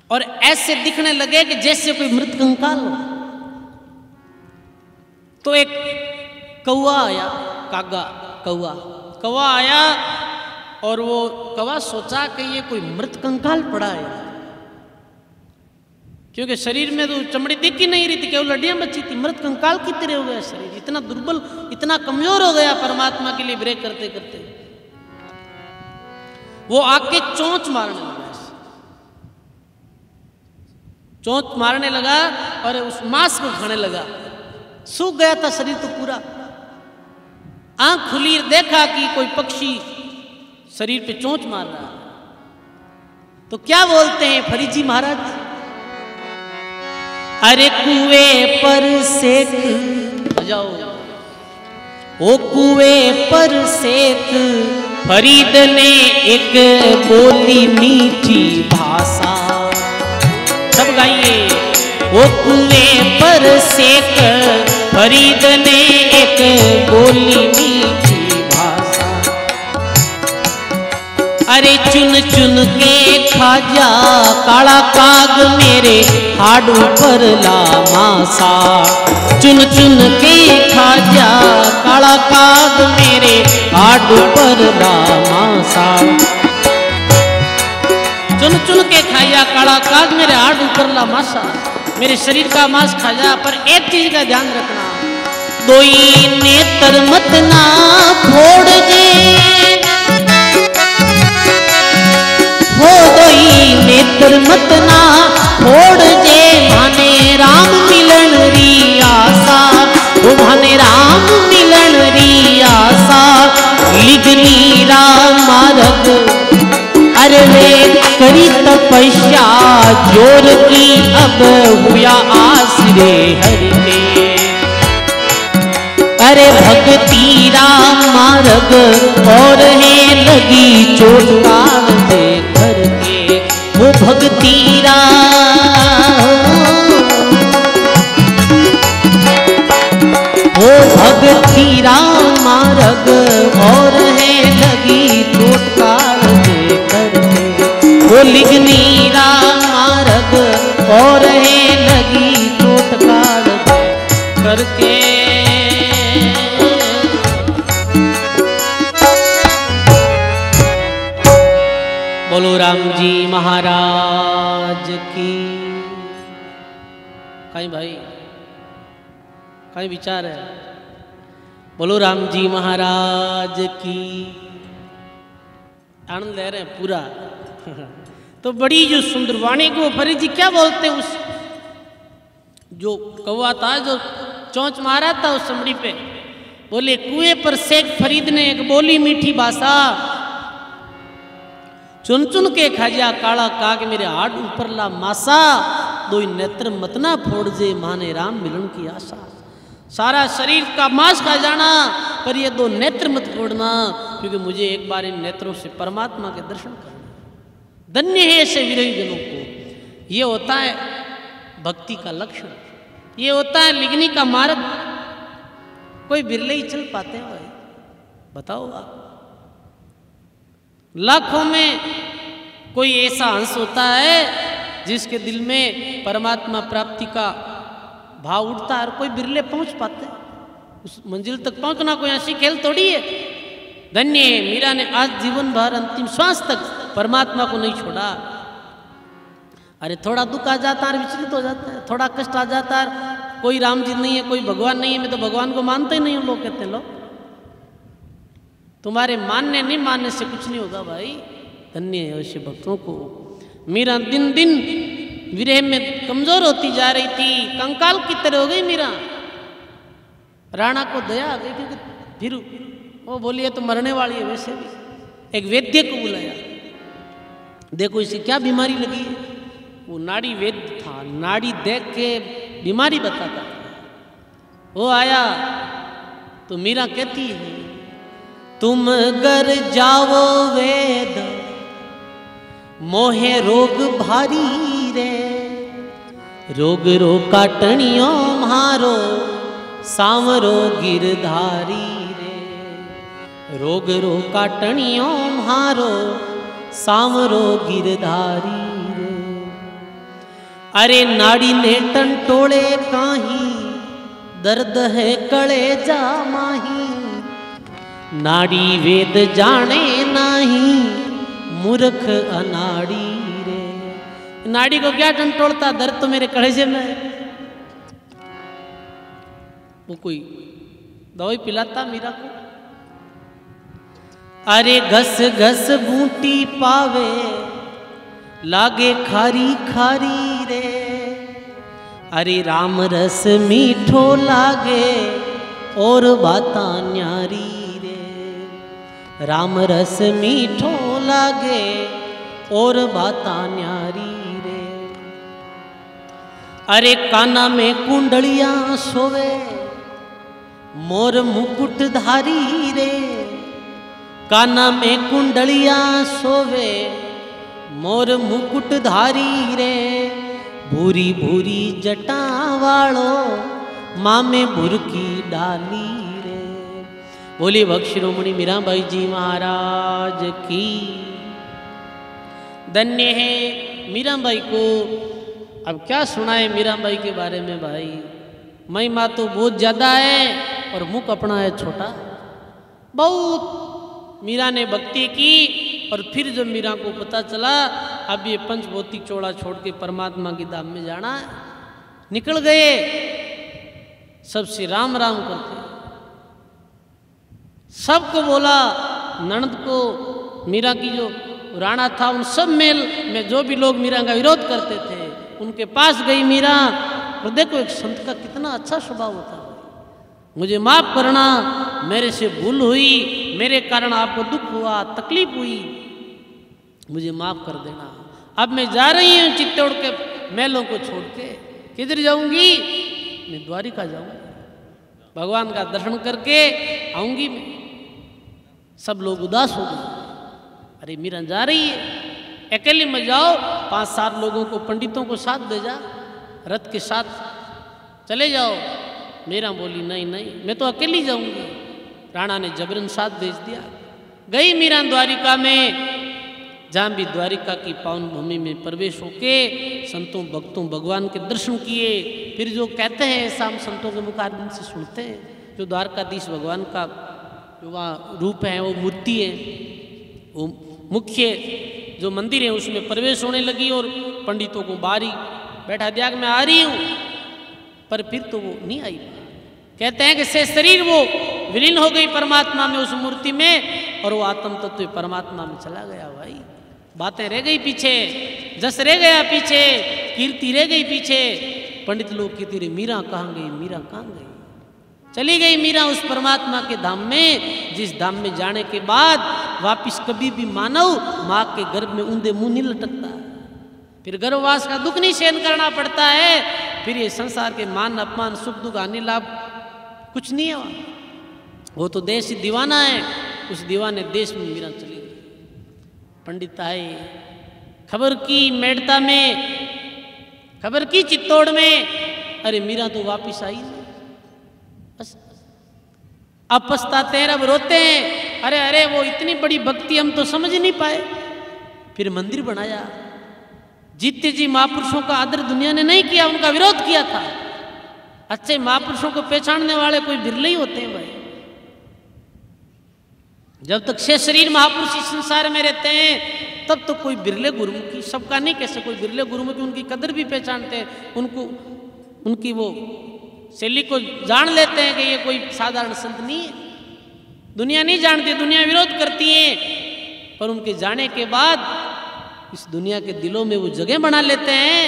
और ऐसे दिखने लगे कि जैसे कोई मृत कंकाल हो। तो एक कौवा आया, कागा कौवा आया और वो कौवा सोचा कि ये कोई मृत कंकाल पड़ा है, क्योंकि शरीर में तो चमड़ी दिख ही नहीं रही थी, केवल हड्डियां बची थी। मृत कंकाल की तरह हो गया शरीर, इतना दुर्बल, इतना कमजोर हो गया परमात्मा के लिए ब्रेक करते करते। वो आके चोंच मारने लगा, चोंच मारने लगा और उस मांस को खाने लगा। सूख गया था शरीर तो पूरा। आंख खुली, देखा कि कोई पक्षी शरीर पे चोंच मार रहा है। तो क्या बोलते हैं फरीद जी महाराज? अरे कुएं पर सेक जाओ, ओ कुएं पर सेक, फरीद ने एक बोली मीठी भाषा। सब गाइए। वो कुएं पर सेक, फरीद ने एक बोली मीठी भाषा। अरे चुन चुन के खा जा काला काग मेरे हाडू पर ला मासा। चुन चुन के खा जा काला काग मेरे हाडू पर ला मासा। चुन चुन के खाया काला काग मेरे हाथ ऊपर ला मासा। मेरे शरीर का मांस खा जा, पर एक चीज का ध्यान रखना, दोई नेत्र मत ना फोड़ जे, हो दोई नेत्र मत ना फोड़ जे, माने राम मिलन री आशा, वो माने राम मिलन री आशा। लिगनी राम मार्ग अरे वे करी तपस्या जोर की, अब हुआ आसरे हर के। अरे भक्ति राम मार्ग और है लगी चोटकार दे करके, वो भक्ति राम मार्ग और है लगी चोटकार दे करके, वो लिगनी राम मार्ग और है लगी चोटकार दे करके। बोलो राम जी महाराज की। कहीं भाई कहीं विचार है? बोलो राम जी महाराज की। आनंद ले रहे हैं पूरा। तो बड़ी जो सुंदर वाणी को फरीद जी क्या बोलते हैं, उस जो कौवा था जो चोंच मारा था उस चमड़ी पे, बोले कुएं पर शेख फरीद ने एक बोली मीठी भाषा। चुन चुन के खाजा काला काग मेरे हाड ऊपर ला मासा, दो नेत्र मत ना फोड़ जे माने राम मिलन की आशा। सारा शरीर का मांस खा जाना पर ये दो नेत्र मत फोड़ना, क्योंकि मुझे एक बार इन नेत्रों से परमात्मा के दर्शन करना। धन्य है ऐसे विरही जनों को। ये होता है भक्ति का लक्षण, ये होता है लिगनी का मार्ग। कोई बिरले ही चल पाते हैं भाई, बताओ आप। लाखों में कोई ऐसा अंश होता है जिसके दिल में परमात्मा प्राप्ति का भाव उठता है, और कोई बिरले पहुंच पाते हैं उस मंजिल तक। पहुंचना कोई ऐसी खेल थोड़ी है। धन्य है मीरा ने आज जीवन भर अंतिम श्वास तक परमात्मा को नहीं छोड़ा। अरे थोड़ा दुख आ जाता है, विचलित हो जाता है, थोड़ा कष्ट आ जाता है, कोई राम जी नहीं है, कोई भगवान नहीं है, मैं तो भगवान को मानते ही नहीं हूं, लोग कहते हैं। लोग तुम्हारे मानने नहीं मानने से कुछ नहीं होगा भाई। धन्य है ऐसे भक्तों को। मीरा दिन दिन विरह में कमजोर होती जा रही थी, कंकाल की तरह हो गई मीरा। राणा को दया आ गई, क्योंकि फिर वो बोली है तो मरने वाली है वैसे भी। एक वैद्य को बुलाया, देखो इसे क्या बीमारी लगी है। वो नाड़ी वैद्य था, नाड़ी देख के बीमारी बताता था। वो आया तो मीरा कहती है, तुम घर जाओ वेद मोहे रोग भारी रे, रोग रो काटनियो म्हारो सांवरो गिरधारी रे, रोग रो काटनियो म्हारो सांवरो गिरधारी रे। अरे नाड़ी ने टंटोले काही, दर्द है कलेजा माही, नाड़ी वेद जाने नाही, मूर्ख अनाड़ी रे। नाड़ी को क्या टंटोलता, दर्द तो मेरे कलेजे में है। वो कोई दवाई पिलाता मीरा को। अरे घस घस बूटी पावे, लागे खारी खारी रे, अरे राम रस मीठो लागे और बाता न्यारी रे, राम रस मीठो लागे और बाता न्यारी रे। अरे काना में कुंडलियां सोवे, मोर मुकुट धारी रे, काना में कुंडलियां सोवे, मोर मुकुट धारी रे, भूरी भूरी जटा वालो मामे बुरकी डाली रे। बोली भक्शिरोमणि मीराबाई जी महाराज की। धन्य है मीराबाई को। अब क्या सुनाए मीराबाई के बारे में भाई। महिमा तो बहुत ज़्यादा है और मुख अपना है छोटा। बहुत मीरा ने भक्ति की, और फिर जब मीरा को पता चला अब ये पंचभौतिक चौड़ा छोड़ के परमात्मा की धाम में जाना है, निकल गए सबसे राम राम करते। सबको बोला, ननद को, मीरा की जो राणा था उन सब मेल में जो भी लोग मीरा का विरोध करते थे उनके पास गई मीरा। और देखो एक संत का कितना अच्छा स्वभाव होता है। मुझे माफ करना, मेरे से भूल हुई, मेरे कारण आपको दुख हुआ, तकलीफ हुई, मुझे माफ कर देना। अब मैं जा रही हूँ चित्तौड़ के महलों को छोड़ के। किधर जाऊंगी? मैं द्वारिका जाऊंगी, भगवान का दर्शन करके आऊंगी मैं। सब लोग उदास हो गए। अरे मीरा जा रही है, अकेले में जाओ, 5-7 लोगों को, पंडितों को साथ भेजा, रथ के साथ चले जाओ। मीरा बोली नहीं नहीं, मैं तो अकेली जाऊंगी। राणा ने जबरन साथ भेज दिया। गई मीरा द्वारिका में, जहाँ भी द्वारिका की पावन भूमि में प्रवेश होके संतों भक्तों भगवान के दर्शन किए। फिर जो कहते हैं ऐसा हम संतों के मुखारबिंद से सुनते हैं, जो द्वारकाधीश भगवान का जो वहाँ रूप है, वो मूर्ति है, वो मुख्य जो मंदिर है उसमें प्रवेश होने लगी। और पंडितों को बाहरी बैठा दिया कि मैं आ रही हूँ, पर फिर तो वो नहीं आई। कहते हैं कि से शरीर वो विलीन हो गई परमात्मा में, उस मूर्ति में, और वो आत्म तत्व परमात्मा में चला गया। भाई बातें रह गई पीछे, जस रह गया पीछे, कीर्ति रह गई पीछे। पंडित लोग कहते रहे मीरा कहाँ गई, मीरा कहाँ गई। चली गई मीरा उस परमात्मा के धाम में, जिस धाम में जाने के बाद वापिस कभी भी मानव माँ के गर्भ में ऊंधे मुंह नहीं लटकता, फिर गर्भवास का दुख नहीं सहन करना पड़ता है, फिर ये संसार के मान अपमान सुख दुख हानि लाभ कुछ नहीं है वहाँ। वो तो देश ही दीवाना है, उस दीवाने देश में मीरा चली गई। पंडित आए, खबर की मेड़ता में, खबर की चित्तौड़ में, अरे मीरा तो वापिस आई नहीं। बस अब पछताते हैं, अब रोते हैं, अरे अरे वो इतनी बड़ी भक्ति हम तो समझ नहीं पाए। फिर मंदिर बनाया। जीते जी महापुरुषों का आदर दुनिया ने नहीं किया, उनका विरोध किया था। अच्छे महापुरुषों को पहचानने वाले कोई बिरले ही होते हैं भाई। जब तक शेष शरीर महापुरुष इस संसार में रहते हैं तब तो कोई बिरले गुरुमुखी, सबका नहीं कैसे, कोई बिरले गुरुमुखी उनकी कदर भी पहचानते हैं, उनको उनकी वो शैली को जान लेते हैं कि ये कोई साधारण संत नहीं है। दुनिया नहीं जानती, दुनिया विरोध करती है, पर उनके जाने के बाद इस दुनिया के दिलों में वो जगह बना लेते हैं,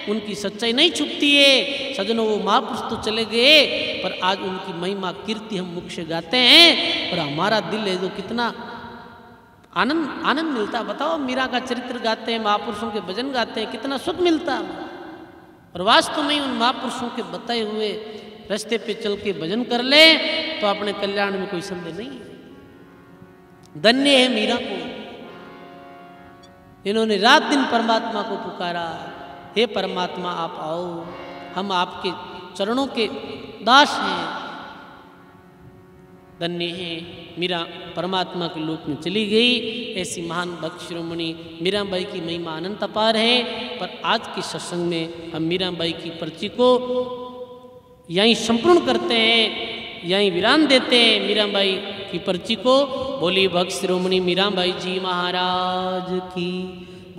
उनकी सच्चाई नहीं छुपती है। सजनों, वो महापुरुष तो चले गए, पर आज उनकी महिमा कीर्ति हम मुख से गाते हैं, और हमारा दिल है जो कितना आनंद मिलता। बताओ, मीरा का चरित्र गाते हैं, महापुरुषों के भजन गाते हैं, कितना सुख मिलता। और वास्तव में उन महापुरुषों के बताए हुए रास्ते पे चल के भजन कर ले तो अपने कल्याण में कोई संदेह नहीं है। धन्य है मीरा को, इन्होंने रात दिन परमात्मा को पुकारा, हे परमात्मा आप आओ, हम आपके चरणों के दास हैं। धन्य है मीरा परमात्मा के लोक में चली गई। ऐसी महान भक्त शिरोमणि मीराबाई की महिमा अनंत अपार है। पर आज के सत्संग में हम मीराबाई की पर्ची को यहीं संपूर्ण करते हैं, यहीं विराम देते हैं मीराबाई की पर्ची को। बोली भक्त शिरोमणि मीराबाई जी महाराज की।